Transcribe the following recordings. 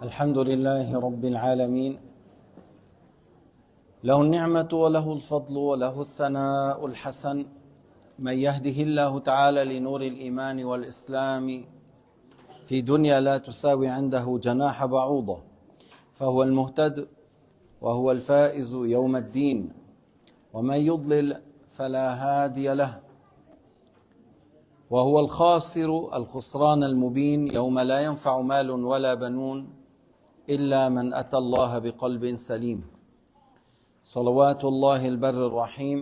الحمد لله رب العالمين، له النعمة وله الفضل وله الثناء الحسن. من يهده الله تعالى لنور الإيمان والإسلام في دنيا لا تساوي عنده جناح بعوضة فهو المهتد وهو الفائز يوم الدين، ومن يضلل فلا هادي له وهو الخاسر الخسران المبين يوم لا ينفع مال ولا بنون إلا من أتى الله بقلب سليم. صلوات الله البر الرحيم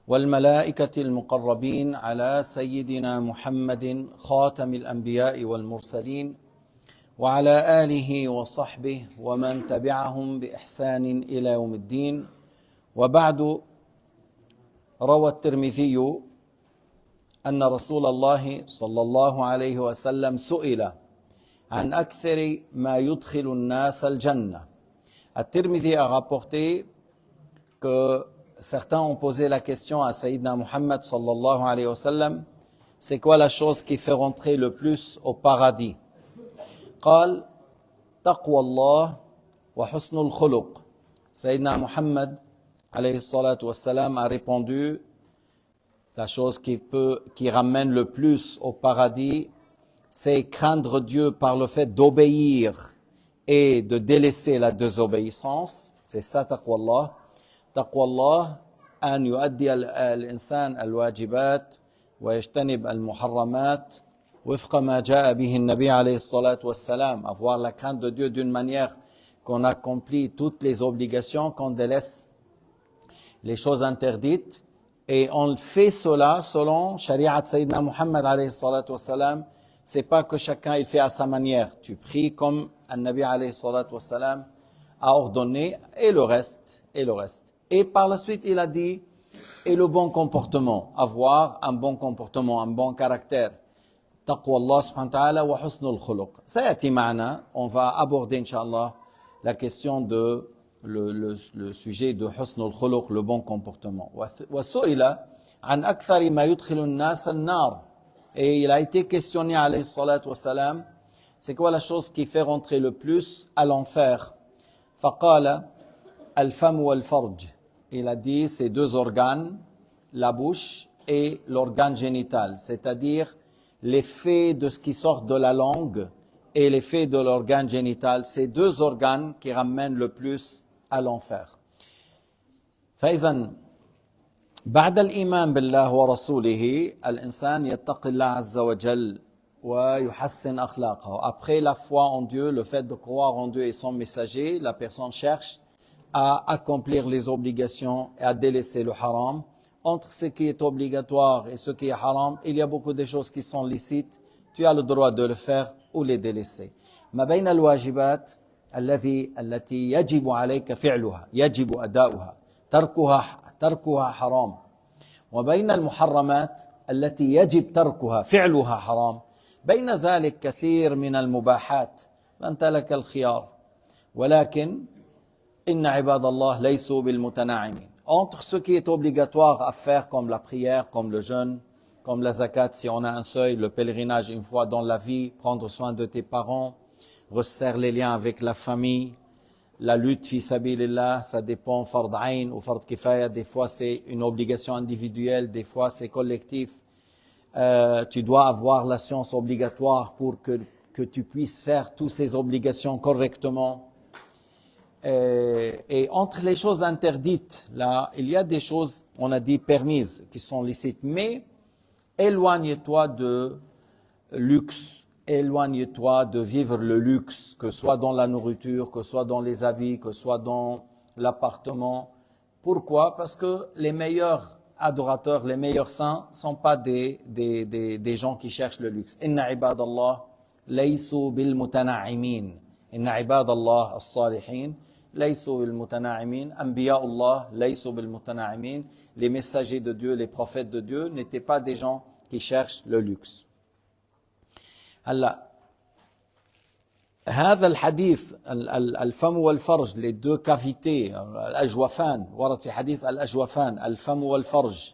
والملائكة المقربين على سيدنا محمد خاتم الأنبياء والمرسلين وعلى آله وصحبه ومن تبعهم بإحسان إلى يوم الدين. وبعد، روى الترمذي أن رسول الله صلى الله عليه وسلم سئل عن أكثر ما يدخل الناس الجنة. At-Tirmidhi a rapporté que certains ont posé la question à Sayyidina Muhammad sallallahu alayhi wa sallam, c'est quoi la chose qui fait rentrer le plus au paradis? قال تقوى الله وحسن الخلق. Sayyidina Muhammad alayhi salatu wa sallam a répondu, la chose qui ramène le plus au paradis, c'est craindre Dieu par le fait d'obéir et de délaisser la désobéissance. C'est ça taqwa Allah. Taqwa Allah, an yuaddi al-insan al-wajibat wa yajtanib al-muharramat wifqa ma jaa bihi an-nabi alayhi salatu wassalam. Avoir la crainte de Dieu d'une manière qu'on accomplit toutes les obligations, qu'on délaisse les choses interdites, et on fait cela selon Shari'at Sayyidina Muhammad alayhi salatu wassalam. C'est pas que chacun il fait à sa manière. Tu pries comme un Nabi alayhi salatu wassalam a ordonné, et le reste. Et par la suite, il a dit, et le bon comportement, avoir un bon comportement, un bon caractère. Taqwa Allah subhanahu wa ta'ala wa husnul khuluq. Sayati ma'na, on va aborder inshallah la question de le sujet de husnul khuluq, le bon comportement. Wa su'ila an akthari ma yudkhilu an-nas an-nar. Et il a été questionné alayhi salatu wassalam, c'est quoi la chose qui fait rentrer le plus à l'enfer? Faqala al-fam wal-farj. Il a dit ces deux organes, la bouche et l'organe génital, c'est-à-dire l'effet de ce qui sort de la langue et l'effet de l'organe génital, ces deux organes qui ramènent le plus à l'enfer. فإذا بعد الإيمان بالله ورسوله الإنسان يتقي الله عز وجل ويحسن أخلاقه. Après la foi en Dieu, le fait de croire en Dieu et son messager, la personne cherche à accomplir les obligations et à délaisser le haram. Entre ce qui est obligatoire et ce qui est haram, il y a beaucoup de choses qui sont licites. Tu as le droit de le faire ou les délaisser. ما بين الواجبات التي يجب عليك فعلها يجب أداؤها تركها حرام، وبين المحرمات التي يجب تركها فعلها حرام. بين ذلك كثير من المباحات فأنت لك الخيار، ولكن إن عباد الله ليسوا بالمتناعمين. Entre ce qui est obligatoire à faire comme la prière, comme le jeûne, comme la zakat si on a un seuil, le pèlerinage une fois dans la vie, prendre soin de tes parents, resserrer les liens avec la famille, la lutte fi sabilillah, ça dépend fard ayn ou fard kifaya. Des fois c'est une obligation individuelle, des fois c'est collectif. Tu dois avoir la science obligatoire pour que tu puisses faire toutes ces obligations correctement. Et entre les choses interdites, là, il y a des choses, on a dit permises, qui sont licites, mais éloigne-toi de luxe, éloigne-toi de vivre le luxe, que ce soit dans la nourriture, que ce soit dans les habits, que ce soit dans l'appartement. Pourquoi? Parce que les meilleurs adorateurs, les meilleurs saints, sont pas des gens qui cherchent le luxe. Inna ibadallah laysu bil mutana''imin. Inna ibadallah as-salihin laysu bil mutana''imin. Anbiya'ullah laysu bil mutana''imin. Les messagers de Dieu, les prophètes de Dieu n'étaient pas des gens qui cherchent le luxe. هلا هذا الحديث الفم والفرج, les deux cavités, الأجوفان, ورد في حديث الأجوفان الفم والفرج.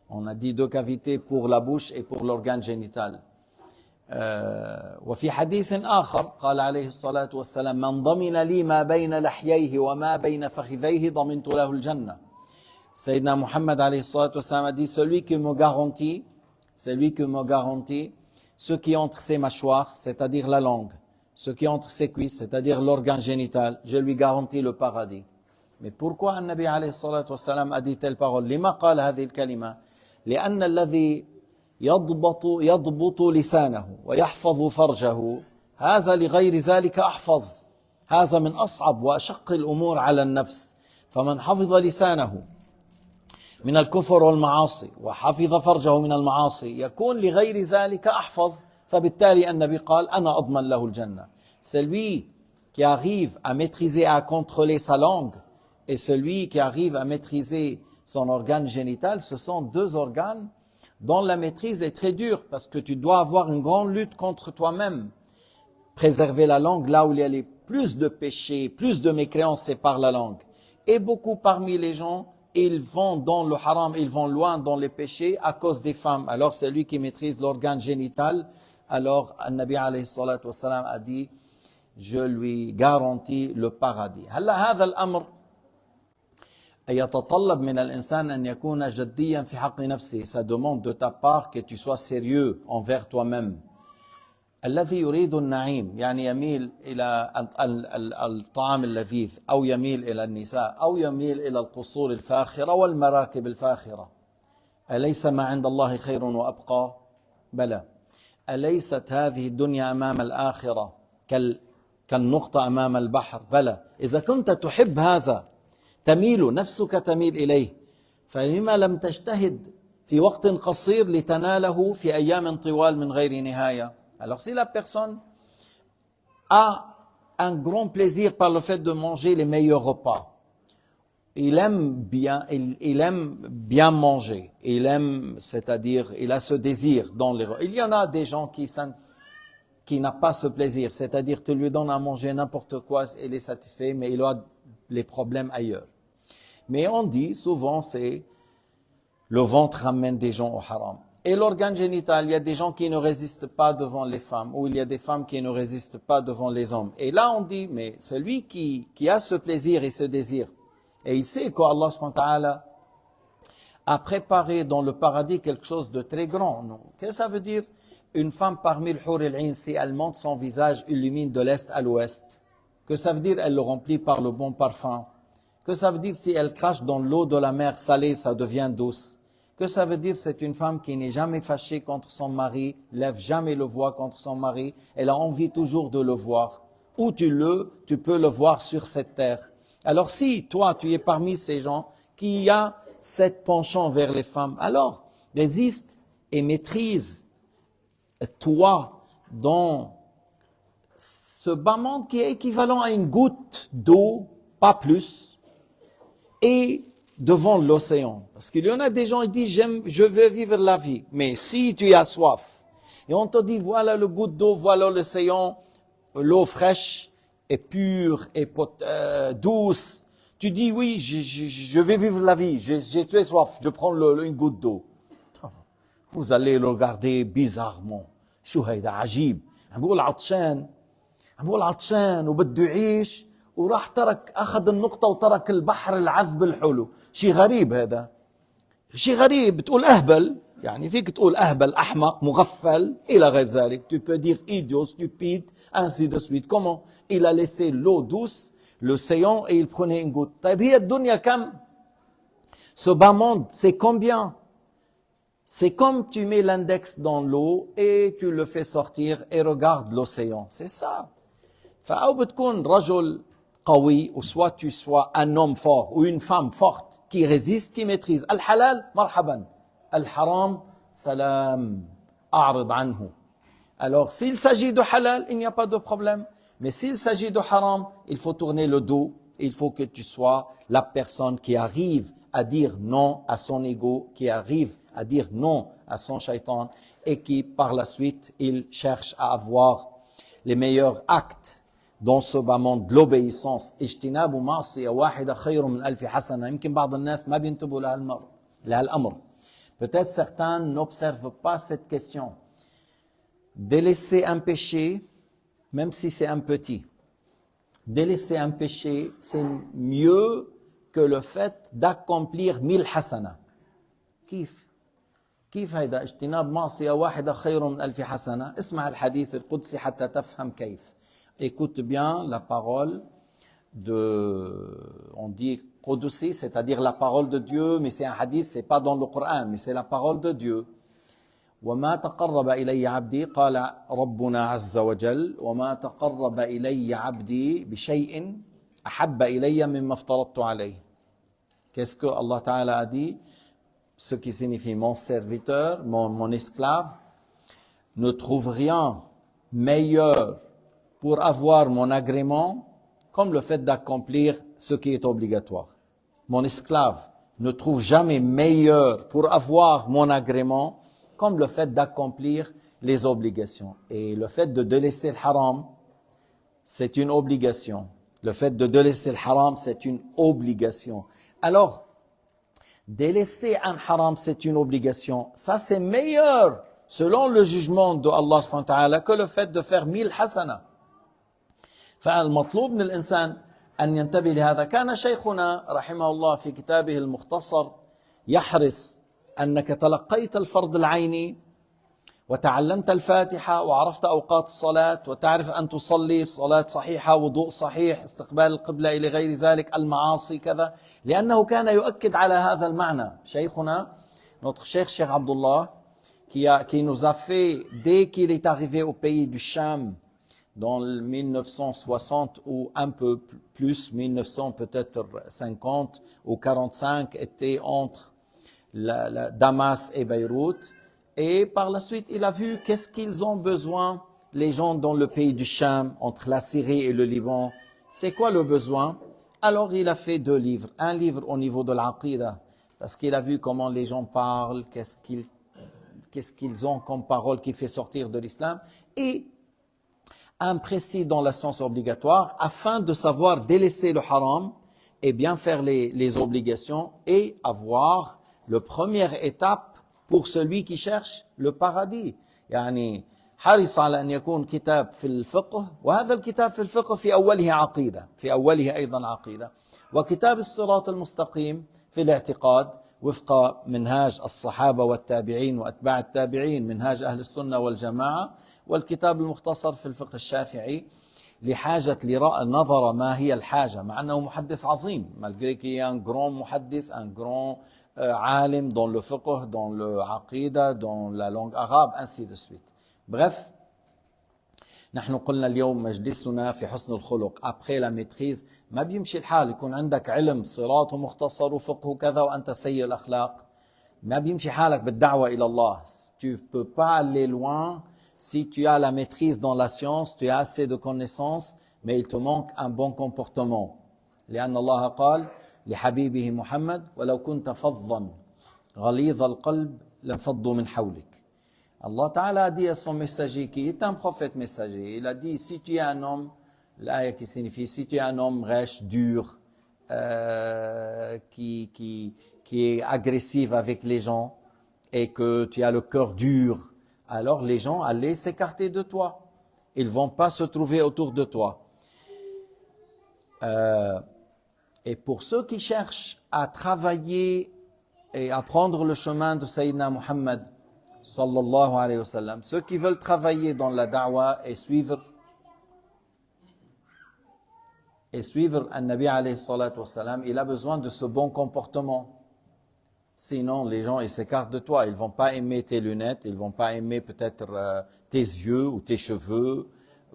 On a dit deux cavités pour la bouche et pour l'organe génital. وفي حديث آخر قال عليه الصلاة والسلام من ضمن لي ما بين لحييه وما بين فخذيه ضمنت له الجنة. Sayyidina Muhammad alayhi salatu wassalam a dit celui qui me garantit ce qui est entre ses mâchoires, c'est-à-dire la langue, ce qui est entre ses cuisses, c'est-à-dire l'organe génital, je lui garantis le paradis. Mais pourquoi un Nabi alayhi salatu wassalam a dit telle parole? لما قال هذه الكلمة؟ لأن الذي يضبط لسانه ويحفظ فرجه هذا لغير ذلك أحفظ. هذا من أصعب وأشق الأمور على النفس. فمن حفظ لسانه من الكفر والمعاصي وحفظ فرجه من المعاصي يكون لغير ذلك أحفظ. فبالتالي النبي قال أنا أضمن له الجنة. Celui qui arrive à maîtriser, à contrôler sa langue et celui qui arrive à maîtriser son organe génital, ce sont deux organes dont la maîtrise est très dure parce que tu dois avoir une grande lutte contre toi-même. Préserver la langue là où il y a les plus de péchés, plus de mécréances, c'est par la langue. Et beaucoup parmi les gens, ils vont dans le haram, ils vont loin dans les péchés à cause des femmes. Alors celui qui maîtrise l'organe génital, alors Nabi alayhi salatu wassalam a dit, je lui garantis le paradis. هلا هذا الأمر يتطلب من الإنسان أن يكون جديا في حق نفسه. Ça demande de ta part que tu sois sérieux envers toi-même. الذي يريد النعيم يعني يميل إلى الطعام اللذيذ أو يميل إلى النساء أو يميل إلى القصور الفاخرة والمراكب الفاخرة. أليس ما عند الله خير وأبقى؟ بلى. أليست هذه الدنيا أمام الآخرة كالنقطة أمام البحر؟ بلى. إذا كنت تحب هذا تميل نفسك تميل إليه فلما لم تجتهد في وقت قصير لتناله في أيام طوال من غير نهاية. Alors si la personne a un grand plaisir par le fait de manger les meilleurs repas, il aime bien manger, c'est-à-dire il a ce désir dans les repas. Il y en a des gens qui n'ont pas ce plaisir, c'est-à-dire tu lui donnes à manger n'importe quoi, il est satisfait, mais il a les problèmes ailleurs. Mais on dit souvent c'est le ventre ramène des gens au haram. Et l'organe génital, il y a des gens qui ne résistent pas devant les femmes, ou il y a des femmes qui ne résistent pas devant les hommes. Et là, on dit, mais celui qui a ce plaisir et ce désir, et il sait qu'Allah subhanahu wa ta'ala a préparé dans le paradis quelque chose de très grand. Qu'est-ce que ça veut dire? Une femme parmi le hur al-'ain, si elle monte son visage, illumine de l'est à l'ouest. Que ça veut dire? Elle le remplit par le bon parfum. Que ça veut dire? Si elle crache dans l'eau de la mer salée, ça devient douce. Que ça veut dire? C'est une femme qui n'est jamais fâchée contre son mari, lève jamais le voix contre son mari, elle a envie toujours de le voir. Où tu peux le voir sur cette terre. Alors si toi, tu es parmi ces gens qui a cette penchant vers les femmes, alors résiste et maîtrise toi dans ce bas monde qui est équivalent à une goutte d'eau, pas plus, et devant l'océan. Parce qu'il y en a des gens qui disent, je veux vivre la vie. Mais si tu as soif, et on te dit, voilà le goutte d'eau, voilà l'océan, l'eau fraîche et pure et douce, tu dis, oui, je vais vivre la vie, j'ai très soif, je prends une goutte d'eau. Vous allez le regarder bizarrement. شو هيدا عجيب. عم بقول عطشان وبده يعيش وراح أخذ النقطة وترك البحر العذب الحلو. شيء غريب هذا. شيء غريب. بتقول أهبل. يعني فيك تقول أهبل أحمق مغفل إلى غير ذلك. Tu peux dire idiot, stupide, ainsi de suite. Comment? Il a laissé l'eau douce, l'océan et il prenait une goutte. طيب هي الدنيا كم? Ce bas monde, c'est combien? C'est comme tu mets l'index dans l'eau et tu le fais sortir et regarde l'océan. C'est ça. فأو بتكون رجل قوي ou soit tu sois un homme fort ou une femme forte qui résiste, qui maîtrise. الحلال مرحبا. الحرام سلام. أعرض عنه. Alors s'il s'agit de halal, il n'y a pas de problème. Mais s'il s'agit de haram, il faut tourner le dos. Il faut que tu sois la personne qui arrive à dire non à son ego, qui arrive à dire non à son shaitan et qui par la suite il cherche à avoir les meilleurs actes dans ce bas monde de l'obéissance. اجتناب معصية واحدة خير من ألف حسنة. يمكن بعض الناس ما بينتبهوا لهالأمر. Peut-être certains n'observent pas cette question. délaisser un péché, même si c'est un petit, délaisser un péché, c'est mieux que le fait d'accomplir 1000 hasana. كيف هيدا اجتناب معصية واحدة خير من 1000 حسنة. اسمع الحديث القدسي حتى تفهم كيف. Écoute bien la parole on dit Qudsi, c'est-à-dire la parole de Dieu, mais c'est un hadith, c'est pas dans le Coran, mais c'est la parole de Dieu. وما تقرب إلي عبدي قال ربنا عز وجل وما تقرب إلي عبدي بشيء أحب إلي مما افترضت عليه. Qu'est-ce que Allah Ta'ala a dit? Ce qui signifie mon serviteur, mon esclave, ne trouve rien meilleur pour avoir mon agrément comme le fait d'accomplir ce qui est obligatoire. Mon esclave ne trouve jamais meilleur pour avoir mon agrément comme le fait d'accomplir les obligations. Et le fait de délaisser le haram, c'est une obligation. Le fait de délaisser le haram, c'est une obligation. Alors, délaisser un haram, c'est une obligation. Ça, c'est meilleur, selon le jugement de Allah subhanahu wa ta'ala, que le fait de faire 1000 hasana. فالمطلوب من الإنسان أن ينتبه لهذا. كان شيخنا رحمه الله في كتابه المختصر يحرص أنك تلقيت الفرض العيني وتعلمت الفاتحة وعرفت أوقات الصلاة وتعرف أن تصلي صلاة صحيحة، وضوء صحيح، استقبال القبلة إلى غير ذلك، المعاصي كذا، لأنه كان يؤكد على هذا المعنى. شيخنا notre Cheikh Abdullah qui nous a fait, dès qu'il est arrivé au pays du Cham dans 1960 ou un peu plus, 1900 peut-être 50 ou 45, était entre Damas et Beyrouth. Et par la suite, il a vu qu'est-ce qu'ils ont besoin, les gens dans le pays du Cham, entre la Syrie et le Liban. C'est quoi le besoin? Alors il a fait 2 livres. Un livre au niveau de l'Aqidah, parce qu'il a vu comment les gens parlent, qu'est-ce qu'ils ont comme parole qui fait sortir de l'islam. Et un précis dans la science obligatoire, afin de savoir délaisser le haram et bien faire les obligations et avoir la première étape pour celui qui cherche le paradis. يعني حرص على أن يكون كتاب في الفقه، وهذا الكتاب في الفقه في أوله عقيدة، في أوله أيضا عقيدة، وكتاب الصراط المستقيم في الاعتقاد وفق منهاج الصحابة والتابعين وأتباع التابعين، منهاج أهل السنة والجماعة، والكتاب المختصر في الفقه الشافعي لحاجة نظر ما هي الحاجة، مع أنه محدث عظيم، malgré qu'il y a un grand محدث, un grand عالم dans le fiqh, dans le aqidah, dans la langue arabe, ainsi de suite. Bref, نحن قلنا اليوم مجلسنا في حسن الخلق. Après la maîtrise ما بيمشي الحال يكون عندك علم صراط ومختصر وفقه وكذا وأنت سيء الأخلاق، ما بيمشي حالك بالدعوة إلى الله. Tu peux pas aller loin si tu as la maîtrise dans la science, tu as assez de connaissances, mais il te manque un bon comportement. لأن الله قال لحبيبه محمد ولو كنت فظا غليظ القلب لانفضوا من حولك. Allah Ta'ala a dit à son messager, qui est un prophète messager, il a dit, si tu es un homme, l'ayah qui signifie, si tu es un homme rêche, dur, qui est agressif avec les gens, et que tu as le cœur dur, alors les gens allaient s'écarter de toi. Ils ne vont pas se trouver autour de toi. Et pour ceux qui cherchent à travailler et à prendre le chemin de Sayyidina Muhammad, sallallahu alayhi wa sallam, ceux qui veulent travailler dans la da'wah et suivre un Nabi alayhi salatu wa sallam, il a besoin de ce bon comportement. Sinon, les gens ils s'écartent de toi. Ils ne vont pas aimer tes lunettes, ils ne vont pas aimer peut-être tes yeux ou tes cheveux,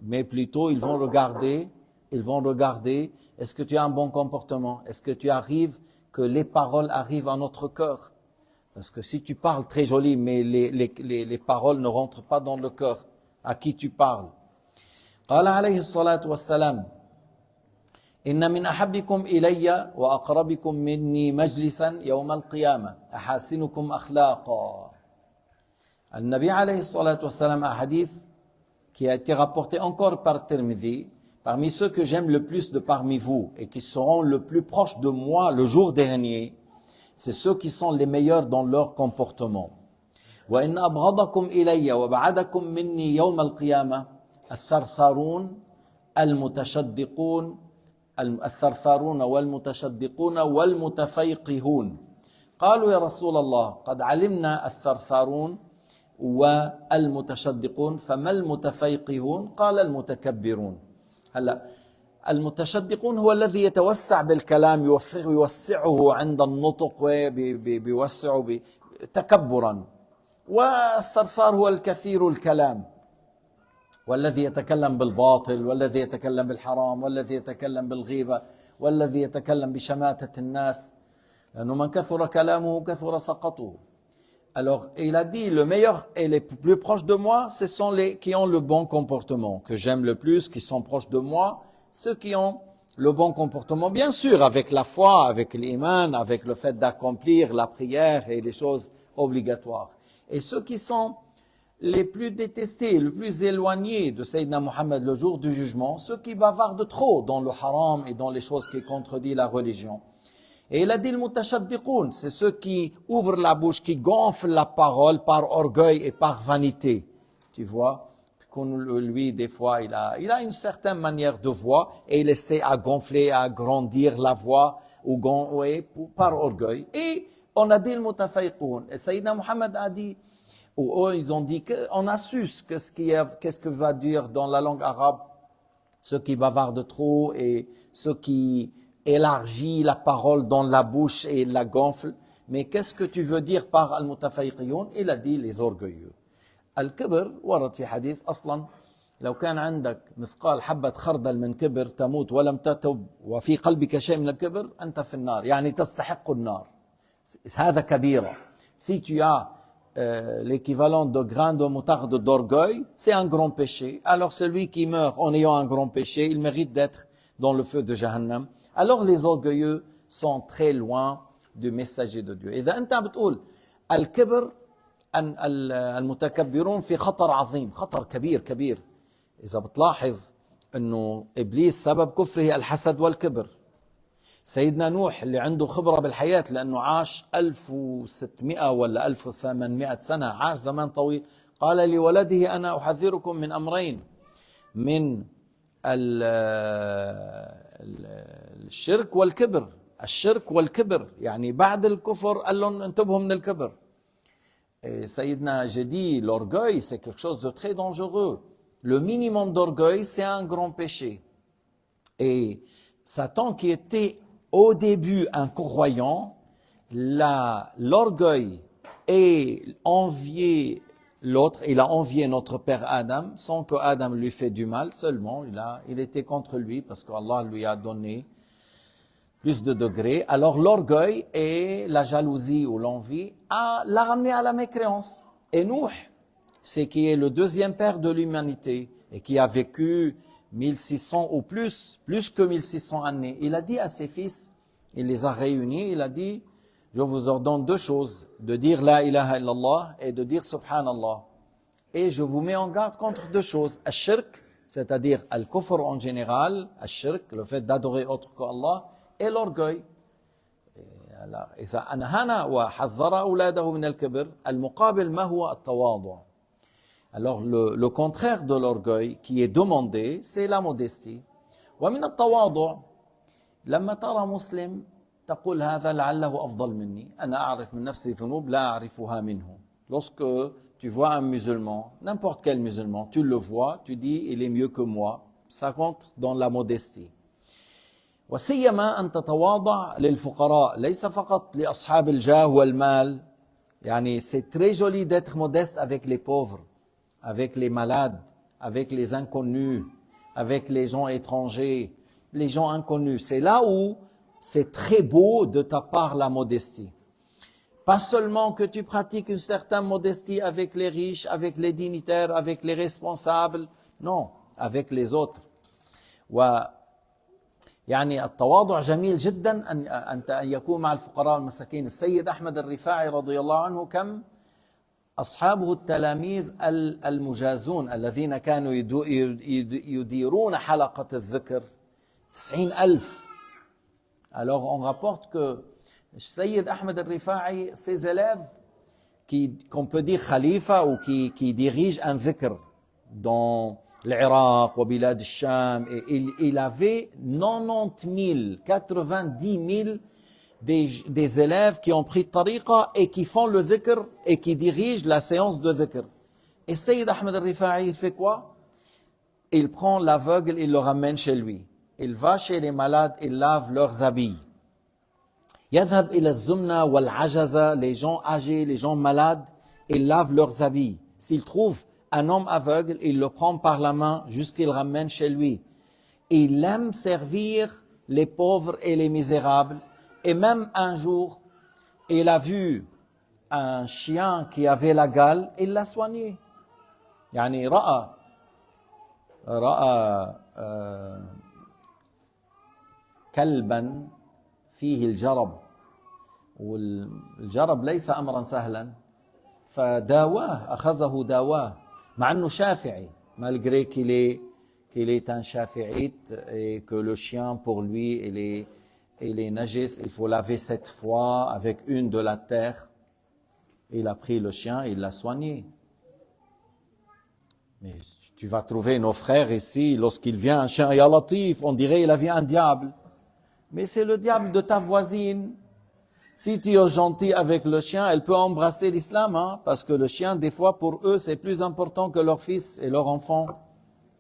mais plutôt ils vont regarder, est-ce que tu as un bon comportement? Est-ce que tu arrives, que les paroles arrivent à notre cœur? Parce que si tu parles très joli, mais les paroles ne rentrent pas dans le cœur, à qui tu parles? قال عليه الصلاة والسلام إن من أحبكم إلي وأقربكم مني مجلسا يوم القيامة أحاسنكم أخلاقا. النبي عليه الصلاة والسلام, un hadith qui a été rapporté encore par Tirmidhi, parmi ceux que j'aime le plus de parmi vous et qui seront le plus proches de moi le jour dernier, c'est ceux qui sont les meilleurs dans leur comportement. وإن أبغضكم إلي وبعدكم مني يوم القيامة الثرثارون المتشدقون الثرثارون والمتشدقون والمتفيقهون. قالوا يا رسول الله قد علمنا الثرثارون والمتشدقون فما المتفيقهون؟ قال المتكبرون. هلا المتشدقون هو الذي يتوسع بالكلام، يوسعه عند النطق ويوسعه تكبرا، والثرثار هو الكثير الكلام، والذي يتكلم بالباطل، والذي يتكلم بالحرام، والذي يتكلم بالغيبة، والذي يتكلم بشماتة الناس، لأنه من كثر كلامه كثر سقطه. Alors, il a dit, le meilleur et les plus proches de moi, ce sont les qui ont le bon comportement, que j'aime le plus, qui sont proches de moi, ceux qui ont le bon comportement, bien sûr, avec la foi, avec l'iman, avec le fait d'accomplir la prière et les choses obligatoires. Et ceux qui sont les plus détestés, les plus éloignés de Sayyidina Muhammad le jour du jugement, ceux qui bavardent trop dans le haram et dans les choses qui contredisent la religion. Et il a dit le mutashaddiqoun, c'est ceux qui ouvrent la bouche, qui gonflent la parole par orgueil et par vanité. Tu vois, comme lui, des fois, il a une certaine manière de voix et il essaie à gonfler, à agrandir la voix par orgueil. Et on a dit le mutafayqoun. Et Sayyidina Muhammad a dit, ou ils ont dit qu'on a su qu'est-ce que va dire dans la langue arabe ceux qui bavardent trop et ceux qui élargit la parole dans la bouche et la gonfle. Mais qu'est-ce que tu veux dire par al-mutafayqiyun? Il a dit les orgueilleux. الكبر ورد في حديث أصلا لو كان عندك مثقال حبة خردل من كبر تموت ولم تتب وفي قلبك شيء من الكبر أنت في النار، يعني تستحق النار. هذا كبيرة. Si tu as l'équivalent de grain de moutarde d'orgueil, c'est un grand péché. Alors celui qui meurt en ayant un grand péché, il mérite d'être dans le feu de Jahannam. Alors les orgueilleux sont très loin du messager de Dieu. إذا أنت بتقول الكبر المتكبرون في خطر عظيم، خطر كبير كبير. إذا بتلاحظ إنه إبليس سبب كفره الحسد والكبر. سيدنا نوح اللي عنده خبرة بالحياة لأنه عاش 1600 ولا 1800 سنة، عاش زمان طويل، قال لولده أنا أحذركم من أمرين، من الشرك والكبر. الشرك والكبر يعني بعد الكفر قال لهم انتبهوا من الكبر. سيدنا j'ai dit l'orgueil c'est quelque chose de très dangereux. Le minimum d'orgueil c'est un grand péché. Et Satan qui était au début un croyant, l'orgueil et envier l'autre, il a envié notre père Adam sans que Adam lui fait du mal, seulement il était contre lui parce qu'Allah lui a donné plus de degrés. Alors l'orgueil et la jalousie ou l'envie l'a ramené à la mécréance. Et Nuh, c'est qui est le deuxième père de l'humanité et qui a vécu 1600 ou plus que 1600 années. Il a dit à ses fils, il les a réunis, il a dit, je vous ordonne deux choses, de dire la ilaha illallah et de dire subhanallah. Et je vous mets en garde contre deux choses, al-shirk, c'est-à-dire al-kufr en général, al-shirk, le fait d'adorer autre qu'Allah, et l'orgueil. إذا أنهانا وحذر أولاده من الكبر المقابل ما هو التواضع. Alors le contraire de l'orgueil qui est demandé, c'est la modestie. ومن التواضع لما ترى مسلم تقول هذا لعله أفضل مني، أنا أعرف من نفسي ذنوب لا أعرفها منه. Lorsque tu vois un musulman, n'importe quel musulman, tu le vois, tu dis il est mieux que moi, ça compte dans la modestie. وسيما أن تتواضع للفقراء ليس فقط لأصحاب الجاه والمال. يعني c'est très joli d'être modeste avec les pauvres, avec les malades, avec les inconnus, avec les gens étrangers, les gens inconnus. C'est là où c'est très beau de ta part la modestie. Pas seulement que tu pratiques une certaine modestie avec les riches, avec les dignitaires, avec les responsables, non, avec les autres. يعني التواضع جميل جدا أن يكون مع الفقراء والمساكين. السيد أحمد الرفاعي رضي الله عنه كم أصحابه التلاميذ المجازون الذين كانوا يديرون حلقة الذكر 90,000. Alors on rapporte que Sayyid Ahmed al-Rifa'i, ses élèves, qu'on peut dire khalifa ou qui dirige un dhikr dans l'Irak ou Bilad al-Sham. Et il avait 90 000, 90 000 des élèves qui ont pris tariqa et qui font le dhikr et qui dirigent la séance de dhikr. Et Sayyid Ahmed al-Rifa'i, il fait quoi? Il prend l'aveugle, il le ramène chez lui. Il va chez les malades, il lave leurs habits. يذهب إلى الزمنة والعجزة, les gens âgés, les gens malades, il lave leurs habits. S'il trouve un homme aveugle, il le prend par la main jusqu'il ramène chez lui. Il aime servir les pauvres et les misérables. Et même un jour, il a vu un chien qui avait la gale, il l'a soigné. يعني رأى كلبا فيه الجرب والجرب ليس أمرا سهلا فداواه أخذه داواه مع أنه شافعي malgré qu'il est un shafi'ite et que le chien pour lui il est najis, il faut laver 7 fois avec une de la terre. Il a pris le chien, il l'a soigné. Mais tu vas trouver nos frères ici, lorsqu'il vient un chien, ya latif, on dirait il a vu un diable. Mais c'est le diable de ta voisine. Si tu es gentil avec le chien, elle peut embrasser l'islam, hein, parce que le chien, des fois, pour eux, c'est plus important que leur fils et leur enfant.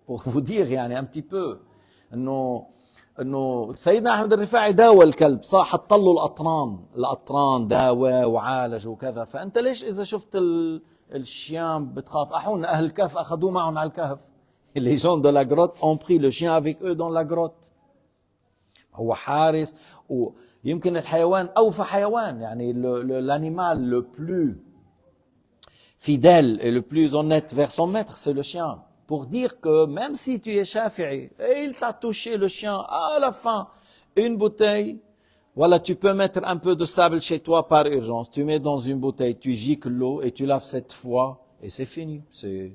Pour vous dire, يعني, un petit peu. انه سيدنا احمد الرفاعي داوى الكلب، صح، حط له الاطران داوى وعالج وكذا. فانت ليش اذا شفت الشيان بتخاف؟ احونا اهل الكهف اخذوه معهم على الكهف. Les gens de la grotte ont pris le chien avec eux dans la grotte. هو حارس، ويمكن الحيوان اوفى حيوان، يعني l'animal le plus fidèle et le plus honnête vers son maître, c'est le chien. Pour dire que même si tu es shafi'i et il t'a touché le chien, à la fin, une bouteille, voilà, tu peux mettre un peu de sable chez toi par urgence, tu mets dans une bouteille, tu gicles l'eau et tu laves 7 fois et c'est fini. C'est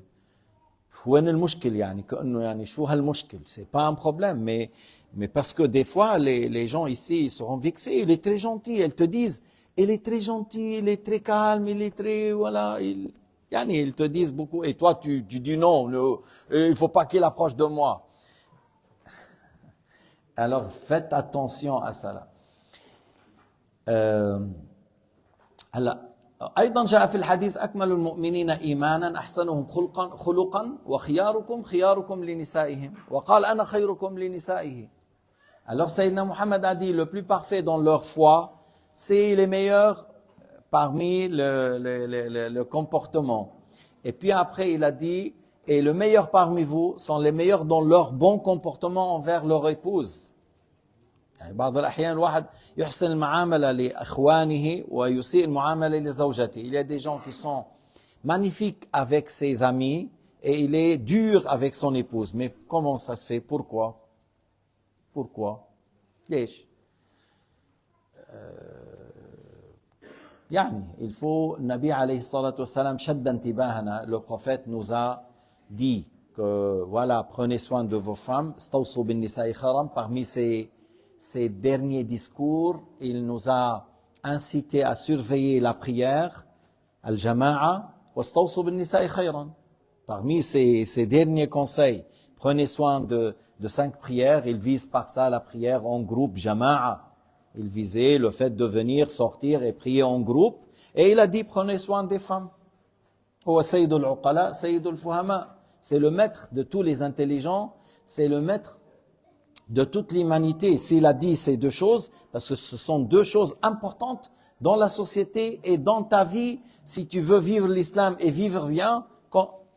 وين المشكل يعني كأنه يعني شو هالمشكل, c'est pas un problème, mais parce que des fois les gens ici ils seront vexés, il est très gentil, elles te disent il est très gentil, il est très calme, il est très voilà, يعني, ils te disent beaucoup, et toi tu dis non, il ne faut pas qu'il approche de moi. Alors faites attention à ça. هلا أيضا جاء في الحديث أكمل المؤمنين إيمانا أحسنهم خلقا وخياركم خياركم لنسائهم وقال أنا خيركم لنسائه. Alors Sayyidina Muhammad a dit le plus parfait dans leur foi, c'est les meilleurs parmi le comportement. Et puis après, il a dit, et le meilleur parmi vous sont les meilleurs dans leur bon comportement envers leur épouse. يعني بعض الأحيان الواحد يحسن المعاملة لإخوانه ويسيء المعاملة لزوجته. Il y a des gens qui sont magnifiques avec ses amis et il est dur avec son épouse. Mais comment ça se fait? Pourquoi? ليش؟ يعني, il faut, Nabi alayhi salatu wassalam, shadda intibahana, le prophète nous a dit que, voilà, prenez soin de vos femmes, stawsu bin nisa'i kharam, parmi ces derniers discours, il nous a incité à surveiller la prière, al-jama'a, wa stawsu bin nisa'i khayran. Parmi ces derniers conseils, prenez soin de 5 prières, il vise par ça la prière en groupe, jama'a. Il visait le fait de venir, sortir et prier en groupe. Et il a dit, prenez soin des femmes. C'est le maître de tous les intelligents, c'est le maître de toute l'humanité. S'il a dit ces 2 choses, parce que ce sont 2 choses importantes dans la société et dans ta vie, si tu veux vivre l'islam et vivre bien,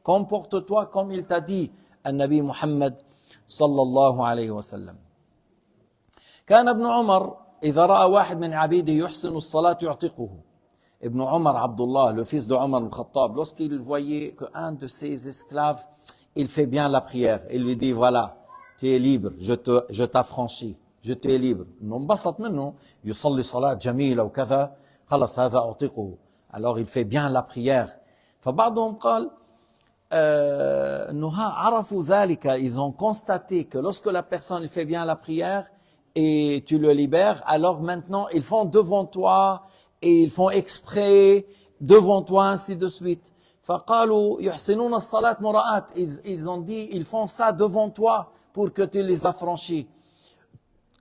comporte-toi comme il t'a dit, An-Nabi Muhammad sallallahu alayhi wa sallam. كان ابن عمر إذا رأى واحد من عبيده يحسن الصلاة يعتقه. Ibn Omar Abdullah, le fils de Omar al-Khattab, lorsqu'il voyait qu'un de ses esclaves, il fait bien la prière, il lui dit, voilà, tu es libre, je t'affranchis, je t'ai libre. انبسط منه يصلي صلاة جميلة وكذا خلص هذا أعتقه. Alors il fait bien la prière. فبعضهم قال إنه عرفوا ذلك, ils ont constaté que lorsque la personne il fait bien la prière et tu le libères, alors maintenant ils font devant toi et ils font exprès devant toi, ainsi de suite. فقالوا يحسنون الصلاة مراءة. Ils ont dit, ils font ça devant toi pour que tu les affranchis.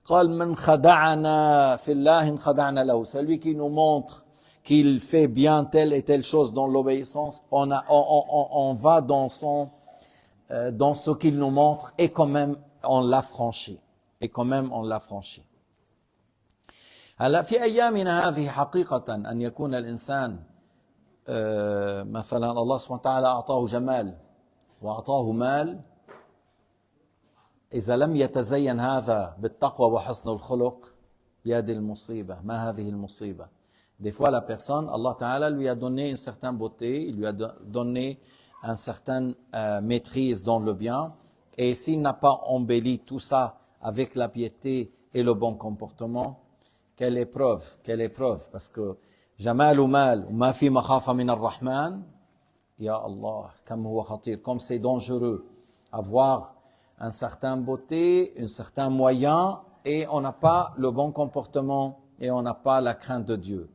قال من خدعنا في الله خدعنا له. Celui qui nous montre qu'il fait bien telle et telle chose dans l'obéissance, on va dans ce qu'il nous montre et quand même on l'a franchi. Et quand même on l'a franchi. هلا في أيامنا هذه حقيقة أن يكون الإنسان مثلا الله سبحانه وتعالى أعطاه جمال وأعطاه مال، إذا لم يتزين هذا بالتقوى وحسن الخلق، يا دي المصيبة، ما هذه المصيبة. Des fois la personne, Allah Ta'ala lui a donné une certaine beauté, il lui a donné une certaine maîtrise dans le bien, et s'il n'a pas embelli tout ça avec la piété et le bon comportement, quelle épreuve, parce que Jamal ou mal, ma fi makhafa min ar-Rahman, ya Allah, comme huwa khatir, comme c'est dangereux, avoir un certain beauté, un certain moyen, et on n'a pas le bon comportement, et on n'a pas la crainte de Dieu.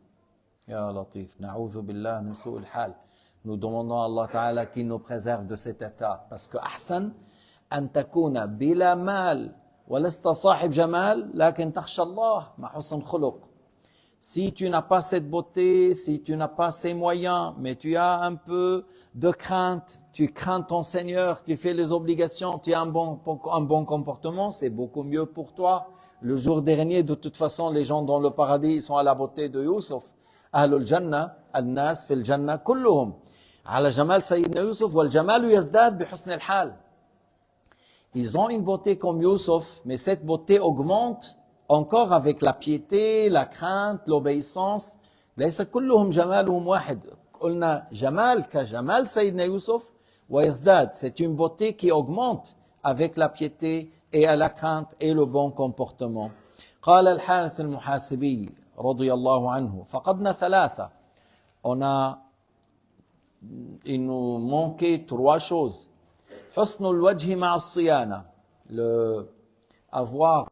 Ya Latif, na'oudhu billah min su'il hal. Nous demandons à Allah Ta'ala qu'il nous préserve de cet état, parce que ahsan an takuna bila mal wa lasta sahib jamal lakin takhsha Allah ma husn khuluq. Si tu n'as pas cette beauté, si tu n'as pas ces moyens, mais tu as un peu de crainte, tu crains ton Seigneur, tu fais les obligations, tu as un bon comportement, c'est beaucoup mieux pour toi. Le jour dernier, de toute façon, les gens dans le paradis, ils sont à la beauté de Youssouf. Ahlul Jannah, al-Nas fil Jannah, kulluhum. Ala Jamal Sayyidina Youssouf, wal Jamalu yazdad bi husn al-hal. Ils ont une beauté comme Youssouf, mais cette beauté augmente encore avec la piété, la crainte, l'obéissance. ليس كلهم جمالهم واحد. قلنا جمال كجمال سيدنا يوسف ويزداد. C'est une beauté qui augmente avec la piété et à la crainte et le bon comportement. قال الحارث المحاسبي رضي الله عنه فقدنا ثلاثة. Il nous manquait trois choses. حسن الوجه مع الصيانة. Avoir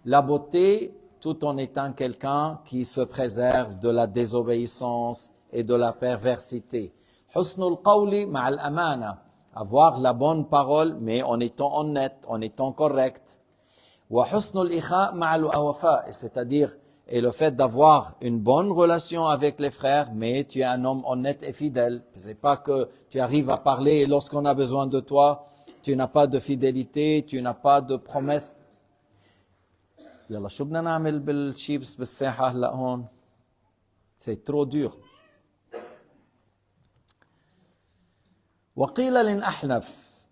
la beauté tout en étant quelqu'un qui se préserve de la désobéissance et de la perversité. حسن القول مع الأمانة. Avoir la bonne parole mais en étant honnête, en étant correct. وحسن الإخاء مع الوفاء. C'est-à-dire, et le fait d'avoir une bonne relation avec les frères, mais tu es un homme honnête et fidèle. C'est pas que tu arrives à parler et lorsqu'on a besoin de toi, tu n'as pas de fidélité, tu n'as pas de promesse. يلا شو بدنا نعمل بالشيبس بالساحة هلا هون؟ C'est trop dur. وقيل للأحنف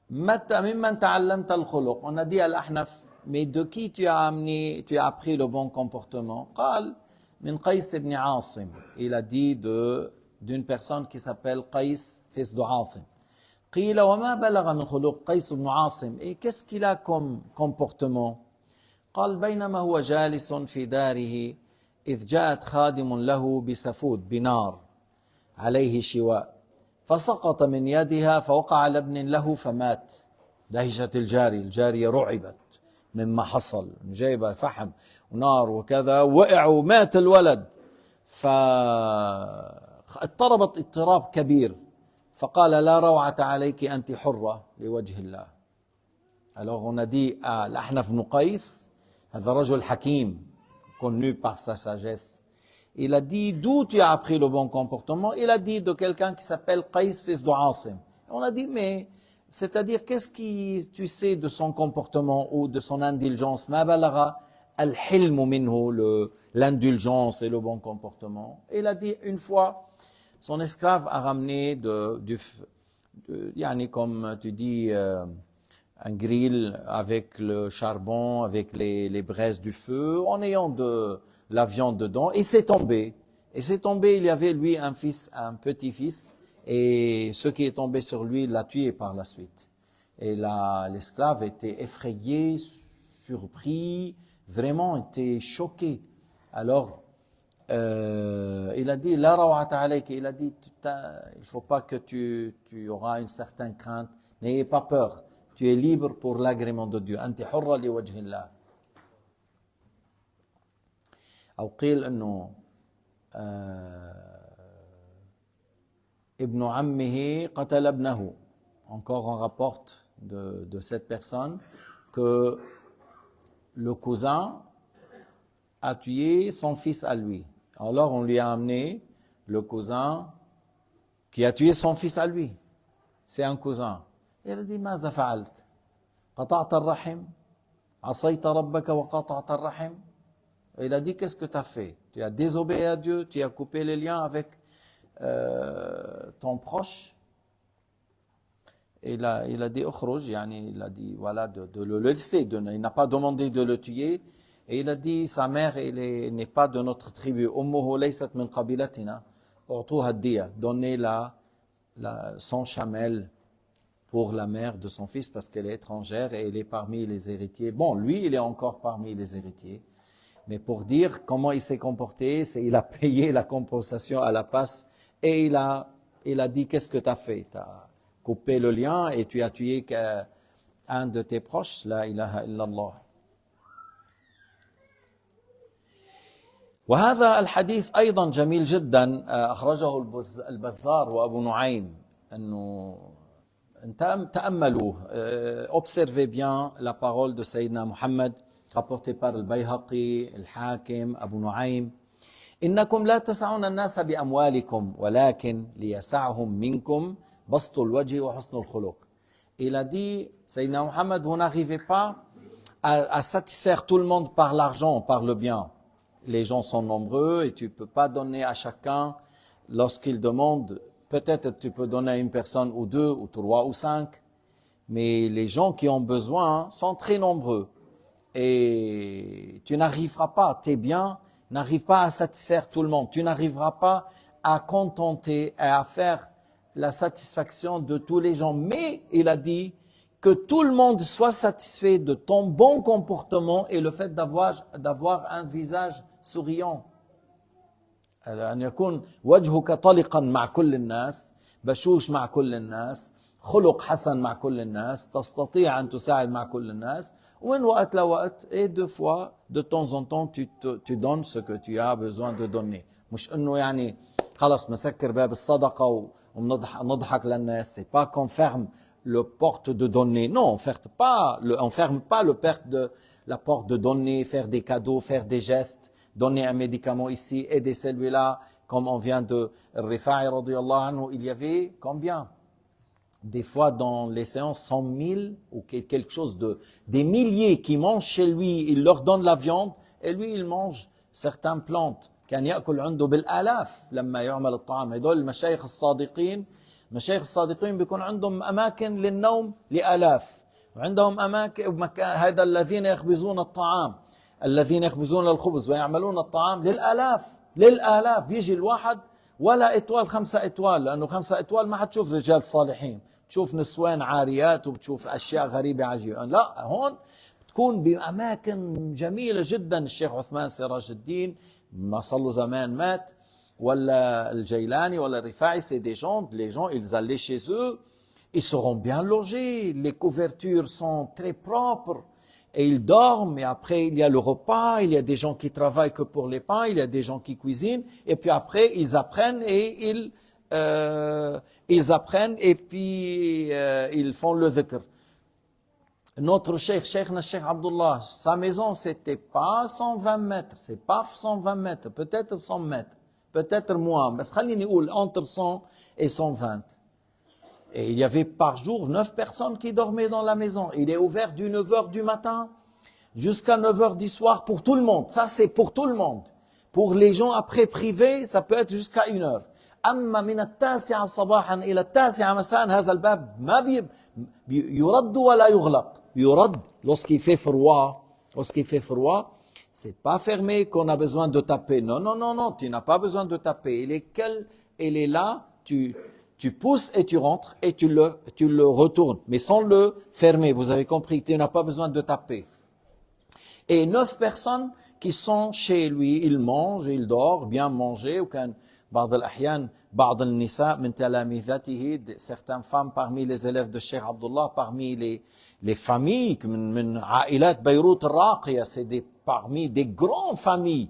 متى ممن تعلمت الخلق. On a dit à l'Ahnaf, mais de qui tu as appris le bon comportement? قال من قيس بن عاصم. Il a dit d'une personne qui s'appelle Qais, fils de Asim. قيل وما بلغ من خلق قيس بن عاصم. Et qu'est-ce qu'il a comme comportement? قال بينما هو جالس في داره إذ جاءت خادم له بسفود بنار عليه شواء فسقط من يدها فوقع على ابن له فمات. دهشت الجارية رعبت مما حصل، جايبة فحم ونار وكذا، وقع ومات الولد، فاضطربت اضطراب كبير، فقال لا روعة عليك أنت حرة لوجه الله. Alors on a dit à l'Ahnaf ibn Qais, هذا رجل حكيم connu par sa sagesse. Il a dit d'où tu as appris le bon comportement? Il a dit de quelqu'un qui s'appelle Qais fils de Asim. On a dit mais c'est-à-dire qu'est-ce que tu sais de son comportement ou de son indulgence? ما بلغ الحلم منه, l'indulgence et le bon comportement. Il a dit une fois son esclave a ramené yani comme tu dis un grill avec le charbon, avec les braises du feu, en ayant de la viande dedans, et c'est tombé. Et c'est tombé, il y avait lui un petit-fils, et ce qui est tombé sur lui l'a tué par la suite. Et l'esclave était effrayé, surpris, vraiment était choqué. Alors, il a dit, la rawata alayka, il a dit, il faut pas que tu auras une certaine crainte, n'ayez pas peur. Tu es libre pour l'agrément de Dieu. أنت حرة لوجه الله. أو قيل إنه ibn ammihi qatala ibnahu. Encore on rapporte de cette personne que le cousin a tué son fils à lui. Alors on lui a amené le cousin qui a tué son fils à lui. C'est un cousin. Il a dit, ماذا فعلت? قطعت الرحم? عصيت ربك وقطعت الرحم? Il a dit, qu'est-ce que tu as fait? Tu as désobéi à Dieu, tu as coupé les liens avec ton proche. Et il a dit, اخرج, il a dit, voilà, de le laisser. Il n'a pas demandé de le tuer. Et il a dit, sa mère, elle n'est pas de notre tribu. أمه ليست من قبيلتنا. أعطوها الدية. Donnez son chamel pour la mère de son fils parce qu'elle est étrangère et elle est parmi les héritiers. Bon, lui, il est encore parmi les héritiers. Mais pour dire comment il s'est comporté, il a payé la compensation à la passe et il a dit, qu'est-ce que tu as fait? Tu as coupé le lien et tu as tué un de tes proches. La ilaha illallah. وهذا الحديث أيضا جميل جدا أخرجه البزار وأبو نعيم أنه تأملوا observez bien la parole de Sayyidina Muhammad rapportée par البيهقي الحاكم أبو نعيم إنكم لا تسعون الناس بأموالكم ولكن ليسعهم منكم بسط الوجه وحسن الخلق. Il a dit, Sayyidina Muhammad, vous n'arrivez pas à satisfaire tout le monde par l'argent, par le bien. Les gens sont nombreux et tu ne peux pas donner à chacun lorsqu'il demande. Peut-être tu peux donner à une personne ou deux ou trois ou cinq, mais les gens qui ont besoin sont très nombreux. Et tu n'arriveras pas, tes biens n'arrivent pas à satisfaire tout le monde. Tu n'arriveras pas à contenter et à faire la satisfaction de tous les gens. Mais il a dit que tout le monde soit satisfait de ton bon comportement et le fait d'avoir un visage souriant. أن يكون وجهك طلقا مع كل الناس بشوش مع كل الناس خلق حسن مع كل الناس تستطيع أن تساعد مع كل الناس ومن وقت لوقت et deux fois de temps en temps tu donnes ce que tu as besoin de donner مش إنه يعني خلاص مسكر باب الصدقة ونضحك للناس. C'est pas qu'on ferme le porte de donner. Non, on ferme pas la porte de donner, faire des cadeaux, faire des gestes, donner un médicament ici, aider celui-là, comme on vient de Rifa'i radiyallahu anhu. Il y avait combien? Des fois dans les séances, 100 000 ou quelque chose des milliers qui mangent chez lui, il leur donne la viande et lui il mange certaines plantes. كان يأكل عنده بالآلاف لما يعمل الطعام. هذول المشايخ الصادقين بيكون عندهم أماكن للنوم لآلاف وعندهم أماكن هذا الذين يخبزون الطعام الذين يخبزون الخبز ويعملون الطعام للآلاف بيجي الواحد ولا إطوال 5 إطوال لأنه 5 إطوال ما حتشوف رجال صالحين تشوف نسوان عاريات وبتشوف أشياء غريبة عجيبة. لا هون بتكون بأماكن جميلة جدا. الشيخ عثمان سراج الدين ما صار له زمان مات ولا الجيلاني ولا الرفاعي, c'est des gens, les gens ils allaient chez eux, ils seront bien logés, les couvertures sont très propres et ils dorment et après il y a le repas, il y a des gens qui travaillent que pour les pains, il y a des gens qui cuisinent et puis après ils apprennent et ils font le dhikr. Notre Cheikh Abdullah, sa maison c'était pas 120 mètres, c'est pas 120 mètres, peut-être 100 mètres. Peut-être moins, mais خليني نقول entre 100 et 120. Et il y avait par jour 9 personnes qui dormaient dans la maison. Il est ouvert du 9h du matin jusqu'à 9h du soir pour tout le monde. Ça c'est pour tout le monde. Pour les gens après privés, ça peut être jusqu'à 1h. أما من 9 صباحا إلى 9 مساء هذا الباب ما يرد ولا يغلق. يرد lorsqu'il fait froid. C'est pas fermé qu'on a besoin de taper. Non, tu n'as pas besoin de taper. Il est là, tu pousses et tu rentres et tu le retournes. Mais sans le fermer, vous avez compris, tu n'as pas besoin de taper. Et 9 personnes qui sont chez lui, ils mangent, ils dorment, bien manger. وكان بعض الأحيان بعض النساء من تلاميذته, certaines femmes parmi les élèves de Cheikh Abdullah, parmi les familles من عائلات بيروت الراقية, c'est parmi des grandes familles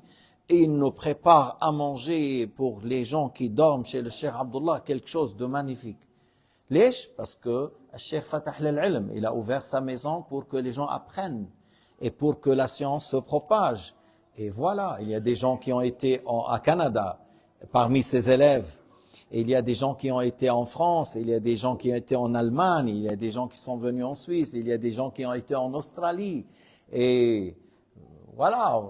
et il nous prépare à manger pour les gens qui dorment chez le Cheikh Abdullah, quelque chose de magnifique. Lèche, parce que le Cheikh Fatah al-Ilm, il a ouvert sa maison pour que les gens apprennent et pour que la science se propage. Et voilà, il y a des gens qui ont été à Canada parmi ses élèves. Et il y a des gens qui ont été en France, il y a des gens qui ont été en Allemagne, il y a des gens qui sont venus en Suisse, il y a des gens qui ont été en Australie. Et voilà,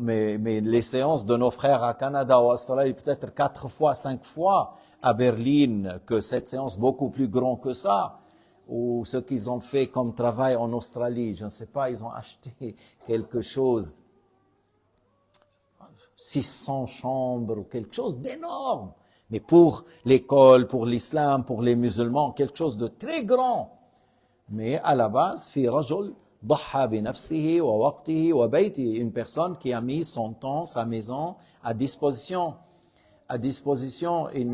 mais les séances de nos frères à Canada ou à Australie, peut-être 4 fois, 5 fois, à Berlin, que cette séance beaucoup plus grande que ça, ou ce qu'ils ont fait comme travail en Australie, je ne sais pas, ils ont acheté quelque chose, 600 chambres ou quelque chose d'énorme. Mais pour l'école, pour l'islam, pour les musulmans, quelque chose de très grand. Mais à la base, في رجل ضحى بنفسه ووقته وبيته, une personne qui a mis son temps, sa maison à disposition. À disposition, il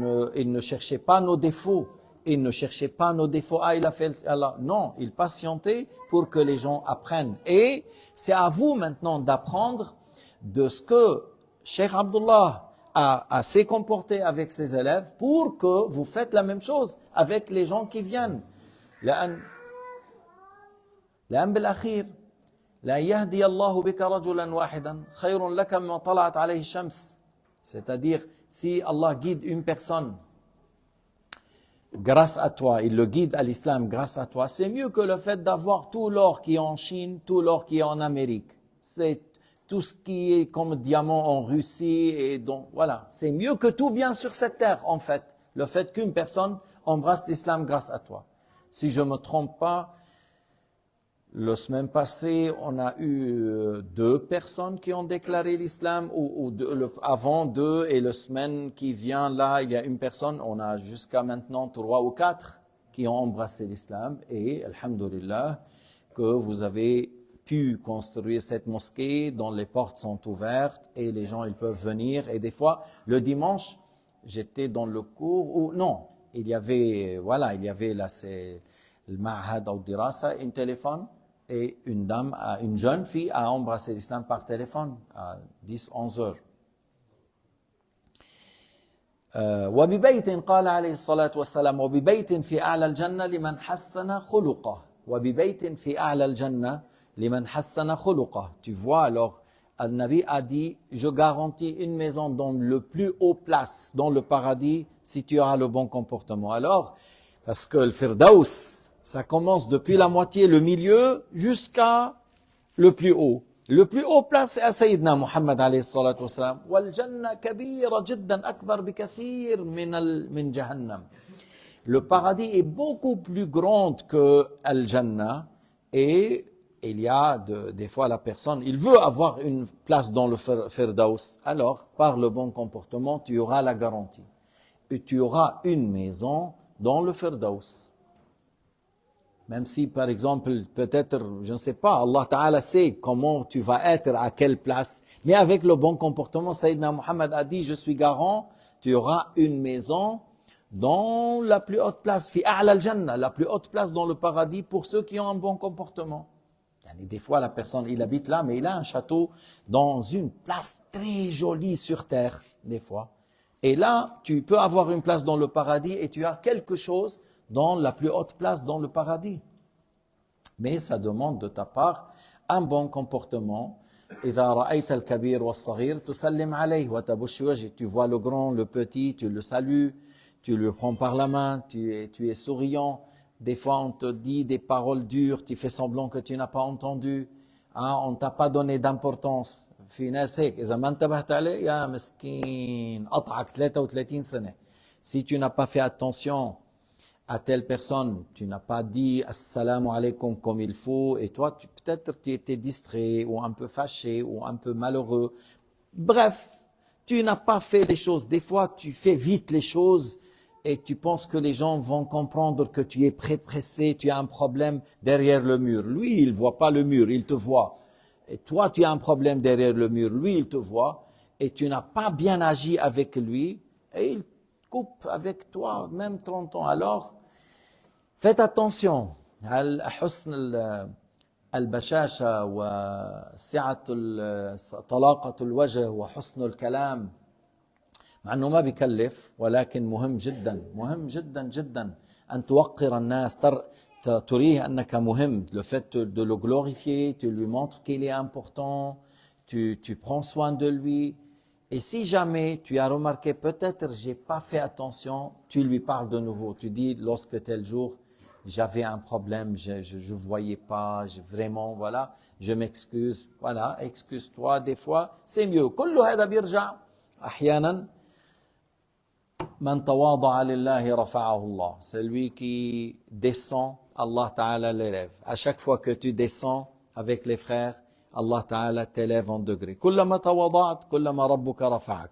ne cherchait pas nos défauts. Il ne cherchait pas nos défauts. Ah, il a fait Allah. Non, il patientait pour que les gens apprennent. Et c'est à vous maintenant d'apprendre de ce que Cheikh Abdullah à s'est comporté avec ses élèves pour que vous faites la même chose avec les gens qui viennent. لأن بالأخير لا يهدي الله بك رجلا واحدا خير لك مما طلعت عليه الشمس. C'est-à-dire, si Allah guide une personne grâce à toi, il le guide à l'islam grâce à toi, c'est mieux que le fait d'avoir tout l'or qui est en Chine, tout l'or qui est en Amérique. C'est tout ce qui est comme diamant en Russie, et donc voilà, c'est mieux que tout bien sur cette terre en fait, le fait qu'une personne embrasse l'islam grâce à toi. Si je me trompe pas, la semaine passée, on a eu 2 personnes qui ont déclaré l'islam, avant 2, et la semaine qui vient là, il y a une personne, on a jusqu'à maintenant 3 ou 4 qui ont embrassé l'islam, et alhamdulillah, que vous avez pu construire cette mosquée dont les portes sont ouvertes et les gens ils peuvent venir. Et des fois, le dimanche, j'étais dans le cours où non, il y avait là c'est le Ma'had ou Dirasa, un téléphone et une dame, une jeune fille a embrassé l'islam par téléphone à 10-11 heures. وببيت قال عليه الصلاة والسلام وببيت في أعلى الجنة لمن حسن خلقه وببيت في أعلى الجنة لمن حسن خلقه. Tu vois, alors Al-Nabi a dit, je garantis une maison dans le plus haut place, dans le paradis, si tu as le bon comportement. Alors, parce que le Firdaus, ça commence depuis la moitié, le milieu, jusqu'à le plus haut. Le plus haut place c'est à Sayyidina Muhammad alayhi salatu wassalam. وَالْجَنَّةَ كَبِيرَ جِدًّا أَكْبَرْ بِكَثِيرٍ من جهنم. Le paradis est beaucoup plus grand que Al-Jannah et il y a des fois la personne, il veut avoir une place dans le Firdaus. Alors, par le bon comportement, tu auras la garantie. Et tu auras une maison dans le Firdaus. Même si, par exemple, peut-être, je ne sais pas, Allah Ta'ala sait comment tu vas être, à quelle place. Mais avec le bon comportement, Sayyidina Muhammad a dit, je suis garant, tu auras une maison dans la plus haute place, fi a'la al-jannah, la plus haute place dans le paradis pour ceux qui ont un bon comportement. Et des fois, la personne, il habite là, mais il a un château dans une place très jolie sur terre, des fois. Et là, tu peux avoir une place dans le paradis et tu as quelque chose dans la plus haute place dans le paradis. Mais ça demande de ta part un bon comportement. إذا رأيت الكبير والصغير تسلم عليه وتبش وجهه. Tu vois le grand, le petit, tu le salues, tu le prends par la main, tu es souriant. Des fois, on te dit des paroles dures, tu fais semblant que tu n'as pas entendu. Hein, on ne t'a pas donné d'importance. في ناس هيك إذا ما انتبهت عليه يا مسكين قطعك 33 سنة. Si tu n'as pas fait attention à telle personne, tu n'as pas dit assalamu alaykum comme il faut, et toi, peut-être tu étais distrait, ou un peu fâché, ou un peu malheureux. Bref, tu n'as pas fait les choses. Des fois, tu fais vite les choses, et tu penses que les gens vont comprendre que tu es pressé, tu as un problème derrière le mur. Lui, il voit pas le mur, il te voit. Et toi, tu as un problème derrière le mur, lui, il te voit, et tu n'as pas bien agi avec lui, et il coupe avec toi, même 30 ans. Alors, faites attention. البشاشة وسعة طلاقة الوجه وحسن الكلام، مع أنه ما بيكلف، ولكن مهم جدا، مهم جدا جدا أن توقر الناس، تريه أنك مهم. Le fait de le glorifier, tu lui montres qu'il est important, tu prends soin de lui. Et si jamais tu as remarqué, peut-être j'ai pas fait attention, tu lui parles de nouveau. Tu dis, lorsque tel jour, j'avais un problème, je voyais pas, vraiment, voilà, je m'excuse, voilà, excuse-toi des fois, c'est mieux. كل هذا بيرجع أحيانا. من تواضع لله رفعه الله. Celui qui descend, Allah Ta'ala l'élève. À chaque fois que tu descends avec les frères, Allah Ta'ala t'élève en degré. كلما تواضعت كلما ربك رفعك.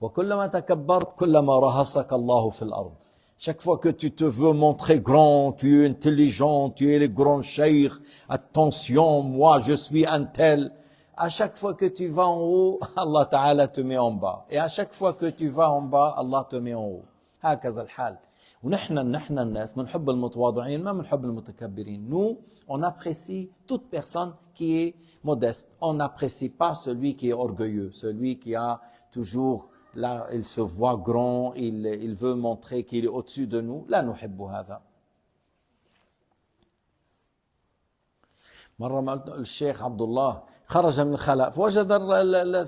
وكلما تكبرت كلما رهصك الله في الأرض. Chaque fois que tu te veux montrer grand, tu es intelligent, tu es le grand cheikh, attention, moi je suis un tel. À chaque fois que tu vas en haut, Allah Ta'ala te met en bas. Et à chaque fois que tu vas en bas, Allah te met en haut. هكذا الحال. ونحن الناس بنحب المتواضعين ما بنحب المتكبرين. Nous, on apprécie toute personne qui est modeste. On n'apprécie pas celui qui est orgueilleux, celui qui a toujours, là, il se voit grand, il veut montrer qu'il est au-dessus de nous. لا نحب هذا. مرة ما قلت الشيخ عبد الله خرج من الخلاء فوجد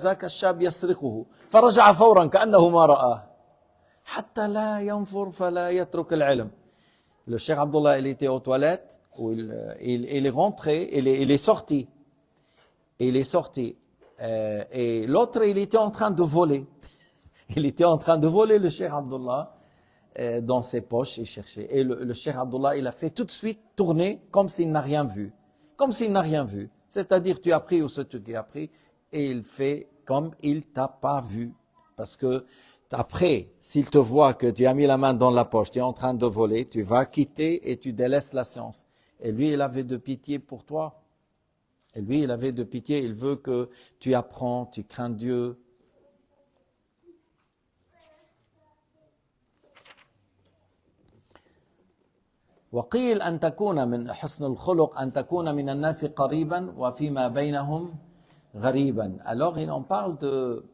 ذاك الشاب يسرقه فرجع فورا كأنه ما رآه حتى لا ينفر فلا يترك العلم. Le Cheikh Abdullah, il était aux toilettes, il est rentré, il est sorti. Il est sorti. Et l'autre, il était en train de voler. Il était en train de voler le Cheikh Abdullah dans ses poches, il cherchait. Et le Cheikh Abdullah, il a fait tout de suite tourner comme s'il n'a rien vu. Comme s'il n'a rien vu. C'est-à-dire, tu as pris ou ce que tu as pris, et il fait comme il t'a pas vu. Parce que après, s'il te voit que tu as mis la main dans la poche, tu es en train de voler, tu vas quitter et tu délaisses la science. Et lui, il avait de pitié pour toi. Et lui, il avait de pitié, il veut que tu apprends, tu crains Dieu. وقيل أن تكون من حسن الخلق أن تكون من الناس قريبا وفيما بينهم غريبا. Alors, on parle de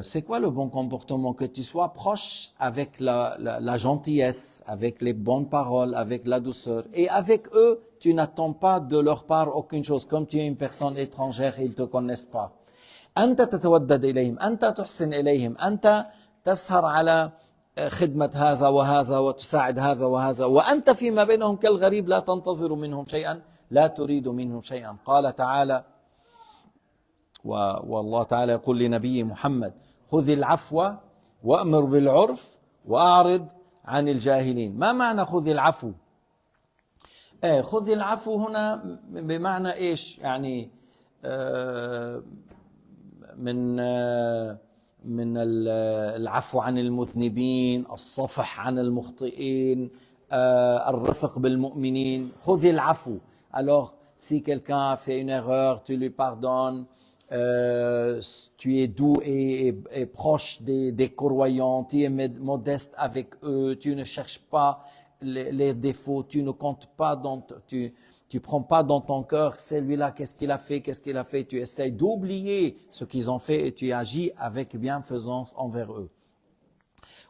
c'est quoi le bon comportement? Que tu sois proche avec la gentillesse, avec les bonnes paroles, avec la douceur. Et avec eux, tu n'attends pas de leur part aucune chose. Comme tu es une personne étrangère, ils ne te connaissent pas. أنت تتودد إليهم، أنت تحسن إليهم، أنت تسهر على خدمة هذا وهذا وتساعد هذا وهذا، وأنت فيما بينهم كالغريب لا تنتظر منهم شيئا، لا تريد منهم شيئا. قال تعالى والله تعالى يقول لنبي محمد خذ العفو وأمر بالعرف وأعرض عن الجاهلين. ما معنى خذ العفو؟ خذ العفو هنا بمعنى إيش؟ يعني من العفو عن المذنبين، الصفح عن المخطئين، الرفق بالمؤمنين. خذ العفو. Alors, si quelqu'un a fait une erreur, tu lui pardonnes. Tu es doux et proche des croyants, tu es modeste avec eux, tu ne cherches pas les défauts, tu ne comptes pas, tu prends pas dans ton cœur, celui-là, qu'est-ce qu'il a fait, tu essaies d'oublier ce qu'ils ont fait et tu agis avec bienfaisance envers eux.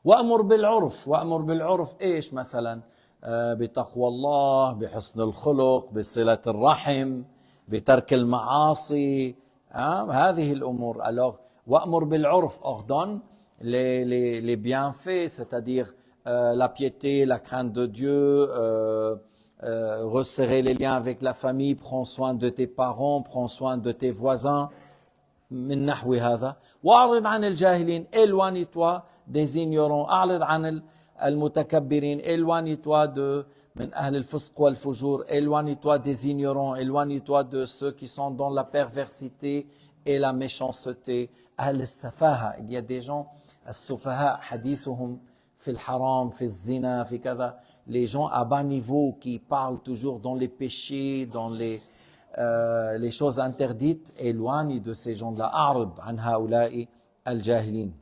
وأمر بالعرف إيش مثلا؟ بتقوى الله، بحسن الخلق، بصلة الرحم، بترك المعاصي. هذه الأمور. Alors, وأمر بالعرف, ordonne les bienfaits, c'est-à-dire la piété, la crainte de Dieu, resserrer les liens avec la famille, prends soin de tes parents, prends soin de tes voisins. من نحو هذا. وأعرض عن الجاهلين, éloigne-toi des ignorants. أعرض عن المتكبرين, éloigne-toi من أهل الفسق والفجور, éloigne-toi des ignorants, éloigne-toi de ceux qui sont dans la perversité et la méchanceté. أهل السفاهة, il y a des gens, السفهاء حديثهم في الحرام, في الزنا, في كذا. Les gens à bas niveau qui parlent toujours dans les péchés, dans les choses interdites, éloigne de ces gens-là. أعرض عن هؤلاء الجاهلين.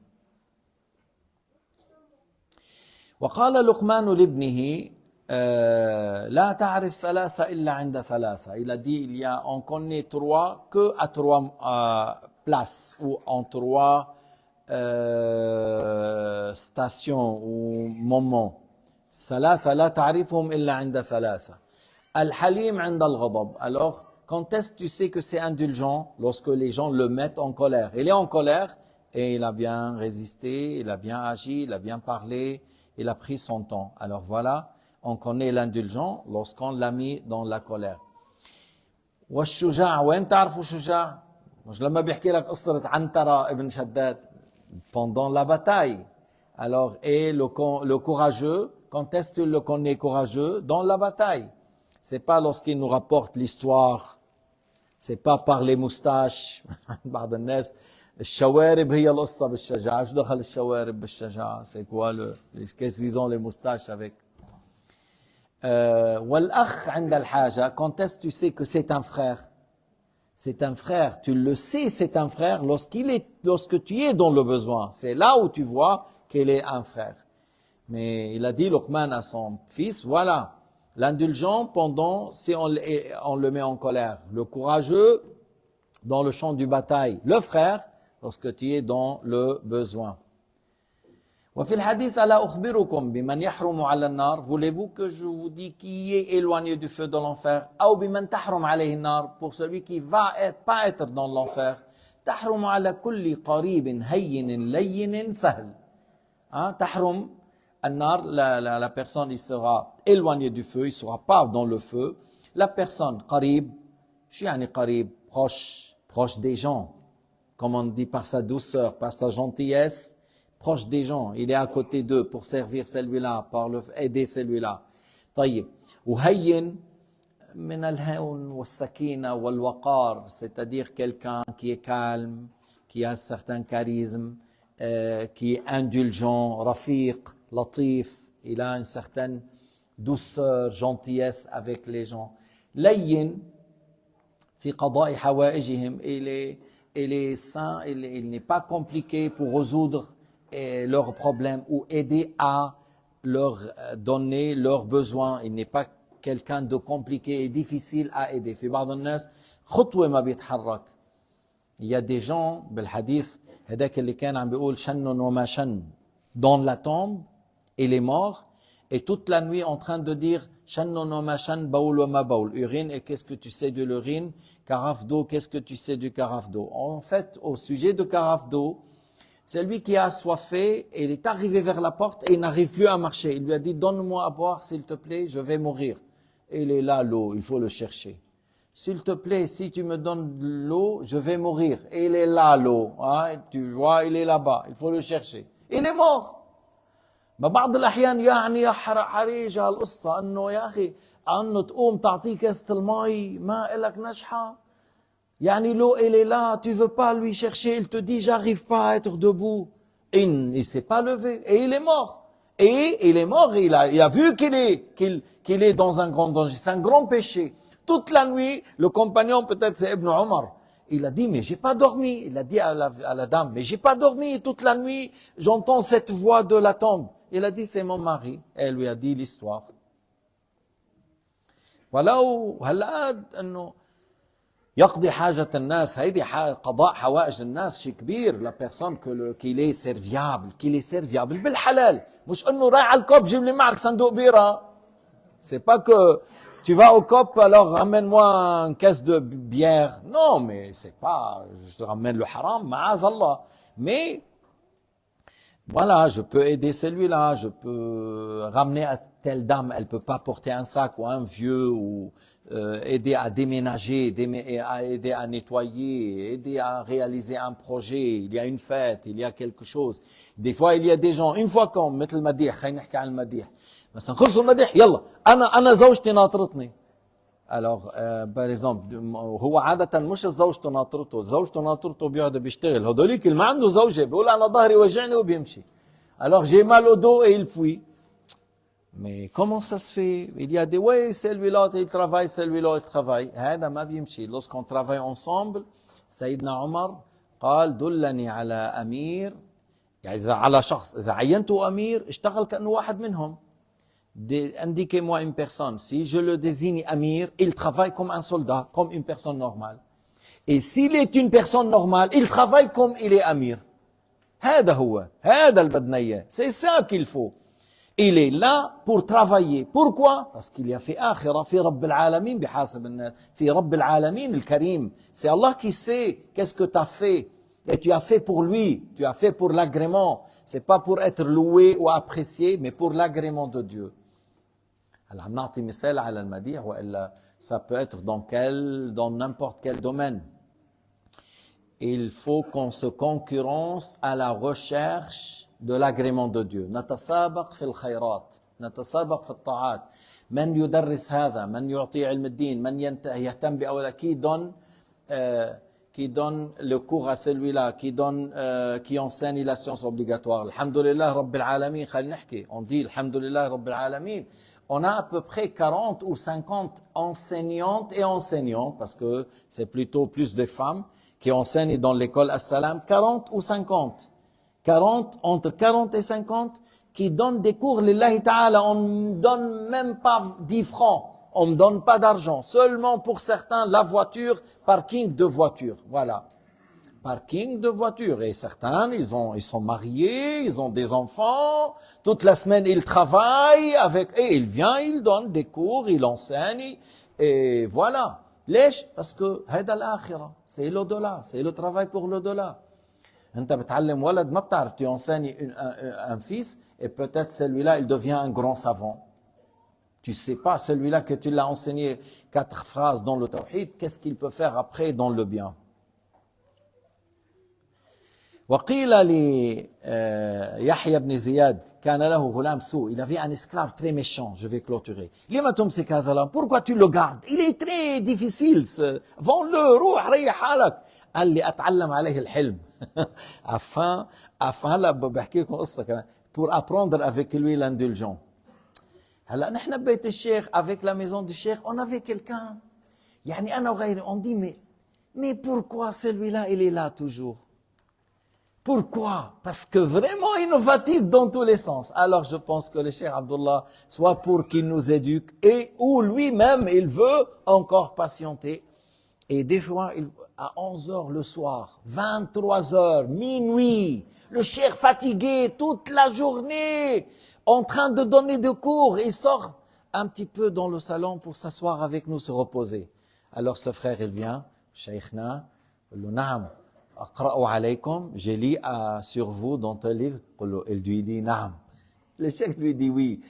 وقال لقمان لابنه لا تعرف ثلاثة إلا عند ثلاثة. Il a dit, on connaît trois que à trois places ou en trois stations ou moments. ثلاثة لا تعرفهم إلا عند ثلاثة. الحليم عند الغضب. Alors, quand est-ce que tu sais que c'est indulgent? Lorsque les gens le mettent en colère. Il est en colère et il a bien résisté, il a bien agi, il a bien parlé, il a pris son temps. Alors voilà. On connaît l'indulgent lorsqu'on l'a mis dans la colère. والشجاع وين تعرفوا شجاع؟ مش لما بيحكي لك قصة عنترة ابن شداد pendant la bataille. Alors et le courageux, quand est-ce que tu le connais courageux? Dans la bataille. C'est pas lorsqu'il nous rapporte l'histoire. C'est pas par les moustaches. بعض الناس الشوارب هي القصة بالشجاعة. شو دخل الشوارب بالشجاعة؟ C'est quoi qu'est-ce qu'ils ont les moustaches avec? والأخ عند الحاجة. Quand est-ce que tu sais que c'est un frère? C'est un frère. Tu le sais, c'est un frère lorsque tu es dans le besoin. C'est là où tu vois qu'il est un frère. Mais il a dit Luqman à son fils, voilà, l'indulgent pendant si on le met en colère, le courageux dans le champ du bataille, le frère lorsque tu es dans le besoin. وفي الحديث ألا أخبركم بمن يحرم على النار. Voulez-vous que je vous dise qui est éloigné du feu de l'enfer? أو بمن تحرم عليه النار, pour celui qui va pas être dans l'enfer. تحرم على كل قريب هين لين سهل. تحرم النار, la personne il sera éloigné du feu, il sera pas dans le feu. La personne قريب, شو يعني قريب? Proche des gens, comme on dit par sa douceur, par sa gentillesse. Proche des gens, il est à côté d'eux pour servir celui-là, aider celui-là. طيب. وهين من الهون والسكينة والوقار, c'est-à-dire quelqu'un qui est calme, qui a un certain charisme, qui est indulgent, rafiq, latif, il a une certaine douceur, gentillesse avec les gens. لين في قضاء حوائجهم, il est sain, il n'est pas compliqué pour résoudre leurs problèmes ou aider à leur donner leurs besoins. Il n'est pas quelqu'un de compliqué et difficile à aider. في بعض الناس خطوة ما بيتحرك. Il y a des gens بالحديث هذاك اللي كان عم بيقول شن وما شن dans la tombe et les morts et toute la nuit en train de dire شن وما شن بول وما بول, urine et qu'est-ce que tu sais de l'urine, carafe d'eau, qu'est-ce que tu sais du carafe d'eau. En fait, au sujet de carafe d'eau, c'est lui qui a assoiffé et il est arrivé vers la porte et il n'arrive plus à marcher. Il lui a dit, donne-moi à boire s'il te plaît, je vais mourir. Et il est là l'eau, il faut le chercher. S'il te plaît, si tu me donnes l'eau, je vais mourir. Et il est là l'eau, tu vois, il est là-bas, il faut le chercher. Il est mort. ما بعض الأحيان يعني يحرق حريج هالقصة إنه يا أخي أنه تقوم تعطيه كاسة المي ما إلك نجحة. Yani l'eau, elle est là, tu veux pas lui chercher, il te dit, j'arrive pas à être debout. Et il s'est pas levé, et il est mort. Et il est mort, il a vu qu'il est dans un grand danger, c'est un grand péché. Toute la nuit, le compagnon, peut-être c'est Ibn Omar, il a dit, mais j'ai pas dormi. Il a dit à la dame, mais j'ai pas dormi toute la nuit, j'entends cette voix de la tombe. Il a dit, c'est mon mari. Elle lui a dit l'histoire. Voilà où, يقضي حاجة الناس, هيدي قضاء حوائج الناس شيء كبير. لا بيرسون qu'il est serviable بالحلال, مش انه رايح على الكوب جيب لي معك صندوق بيرة. C'est pas que tu vas au COP, alors ramène-moi une caisse de bière. Non, mais c'est pas, je te ramène le haram, ma'azallah. Mais voilà, je peux aider celui-là, je peux ramener à telle dame, elle peut pas porter un sac ou un vieux, ou aider à déménager, aider à nettoyer, aider à réaliser un projet. Il y a une fête, il y a quelque chose. Des fois, il y a des gens, une fois qu'on met le madih, خلينا نحكي عن المديح. مثلا خلصوا المديح, يلا انا زوجتي ناطرتني. Alors, par exemple, هو عادة مش زوجته ناطرته بيقعد بيشتغل. هدوليك اللي ما عنده زوجة بيقول أنا ظهري وجعني وبيمشي. Alors, j'ai mal au dos et il fuit. Mais comment ça se fait? Il y a des, ouais, celui-là il travaille, celui-là il travaille. هذا ما بيمشي. Lorsqu'on travaille ensemble, سيدنا عمر قال دلني على أمير, يعني إذا على شخص, إذا عينته أمير اشتغل كأنه واحد منهم. Indiquez-moi une personne. Si je le désigne Amir, il travaille comme un soldat, comme une personne normale. Et s'il est une personne normale, il travaille comme il est Amir. هذا هو. هذا اللي بدنا إياه. C'est ça qu'il faut. Il est là pour travailler. Pourquoi? Parce qu'il y a في آخرة, في رب العالمين بحاسب الناس, في رب العالمين الكريم. C'est Allah qui sait qu'est-ce que tu as fait. Et tu as fait pour lui. Tu as fait pour l'agrément. C'est pas pour être loué ou apprécié, mais pour l'agrément de Dieu. Alors, نعطي مثال على المديح وإلا ça peut être dans n'importe quel domaine. Il faut qu'on se concurrence à la recherche de l'agrément de Dieu. نتسابق في الخيرات, نتسابق في الطاعات. من يدرس هذا, من يعطي علم الدين, من يهتم بأولاد, qui donne le cours à celui-là, qui enseigne la science obligatoire. Alhamdulillah Rabbil Alamin, on dit Alhamdulillah Rabbil Alamin. On a à peu près 40 ou 50 enseignantes et enseignants, parce que c'est plutôt plus de femmes qui enseignent dans l'école As-Salam, 40 ou 50. 40, entre 40 et 50, qui donnent des cours, lillahi ta'ala, on ne donne même pas 10 francs. On ne donne pas d'argent. Seulement pour certains, la voiture, parking de voiture. Voilà. Parking de voiture. Et certains, ils sont mariés, ils ont des enfants. Toute la semaine, ils travaillent avec, et il vient, il donne des cours, il enseigne. Et voilà. ليش? Parce que, هذا الآخرة. C'est l'au-delà. C'est le travail pour l'au-delà. أنت بتعلم ولد ما بتعرف, tu enseignes un fils, et peut-être celui-là, il devient un grand savant. Tu sais pas, celui-là que tu l'as enseigné 4 phrases dans le tawhid, qu'est-ce qu'il peut faire après dans le bien? وقيل ليحيى بن زياد كان له غلام سوء, il avait un esclave très méchant. Je vais clôturer. لما تمسك هذا الغلام? Pourquoi tu le gardes? Il est très difficile. Vends-le, روح ريح حالك. قال لي اتعلم عليه الحلم. afin là بحكي لكم قصه كمان, pour apprendre avec lui l'indulgence. هلا نحن ببيت الشيخ, avec la maison du cheikh, on avait quelqu'un. يعني أنا وغيري, on dit mais pourquoi celui-là il est là toujours? Pourquoi? Parce que vraiment innovatif dans tous les sens. Alors je pense que le cheikh Abdullah, soit pour qu'il nous éduque, et ou lui-même il veut encore patienter. Et des fois, à 11h le soir, 23h, minuit, le cheikh fatigué toute la journée, en train de donner des cours, il sort un petit peu dans le salon pour s'asseoir avec nous, se reposer. Alors ce frère, il vient, Sheikhna, le Naam, Aqra'u alaykum, j'ai lu sur vous dans ton livre, il lui dit Naam. Le cheikh lui dit oui.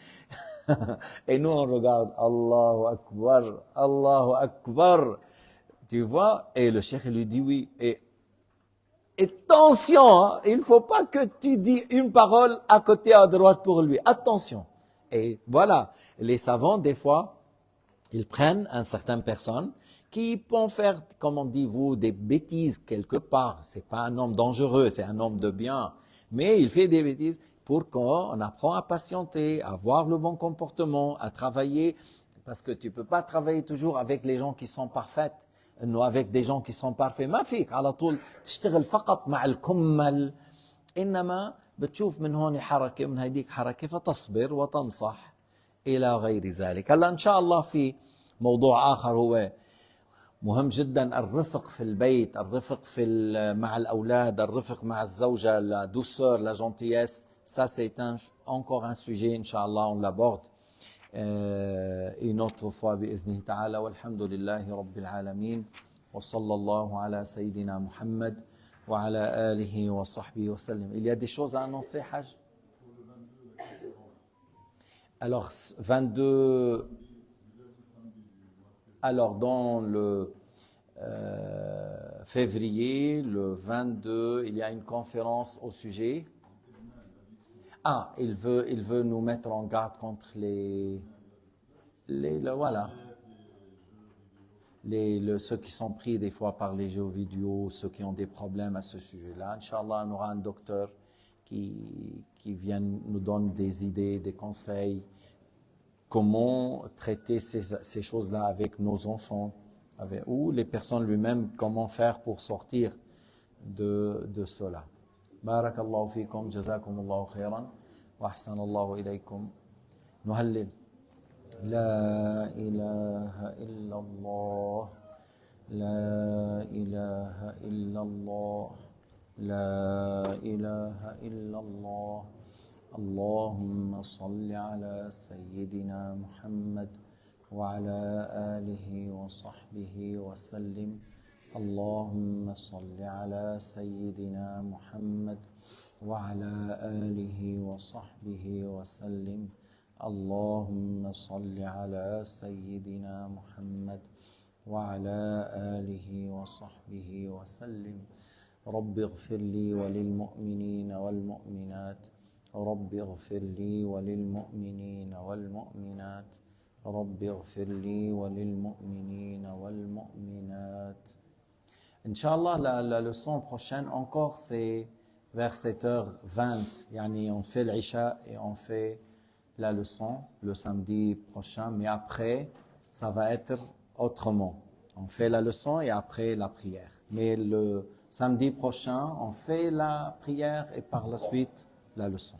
Et nous on regarde, Allahu Akbar, Allahu Akbar. Tu vois, et le cheikh lui dit oui. Et attention, hein, il ne faut pas que tu dis une parole à côté à droite pour lui. Attention. Et voilà, les savants, des fois, ils prennent une certaine personne qui peut faire, comme on dit vous, des bêtises quelque part. C'est pas un homme dangereux, c'est un homme de bien. Mais il fait des bêtises pour qu'on apprend à patienter, à avoir le bon comportement, à travailler. Parce que tu peux pas travailler toujours avec les gens qui sont parfaits. انه avec des gens qui sont parfaits ما فيك على طول تشتغل فقط مع الكمل, انما بتشوف من هون حركه من هيديك حركه فتصبر وتنصح الى غير ذلك. هلا ان شاء الله في موضوع اخر هو مهم جدا, الرفق في البيت, الرفق مع الاولاد, الرفق مع الزوجه, la douceur, la gentillesse. Ça c'est encore un sujet, inchallah, on l'aborde une autre fois بإذنه تعالى. والحمد لله رب العالمين وصلى الله على سيدنا محمد وعلى آله وصحبه وسلم. Il y a des choses à annoncer, Hajj? Alors 22, alors dans le février, le 22, il y a une conférence au sujet. Ah, il veut nous mettre en garde contre voilà, ceux qui sont pris des fois par les jeux vidéo, ceux qui ont des problèmes à ce sujet-là. Inch'Allah, on aura un docteur qui vient nous donner des idées, des conseils, comment traiter ces choses-là avec nos enfants, ou les personnes lui-même, comment faire pour sortir de cela. بارك الله فيكم جزاكم الله خيرا وأحسن الله إليكم نهلل لا إله إلا الله لا إله إلا الله لا إله إلا الله اللهم صل على سيدنا محمد وعلى آله وصحبه وسلم اللهم صل على سيدنا محمد وعلى آله وصحبه وسلم اللهم صل على سيدنا محمد وعلى آله وصحبه وسلم رب اغفر لي وللمؤمنين والمؤمنات رب اغفر لي وللمؤمنين والمؤمنات رب اغفر لي وللمؤمنين والمؤمنات. Inch'Allah, la leçon prochaine encore, c'est vers 7h20. Yani, on fait l'Isha et on fait la leçon le samedi prochain. Mais après, ça va être autrement. On fait la leçon et après la prière. Mais le samedi prochain, on fait la prière et par la suite, la leçon.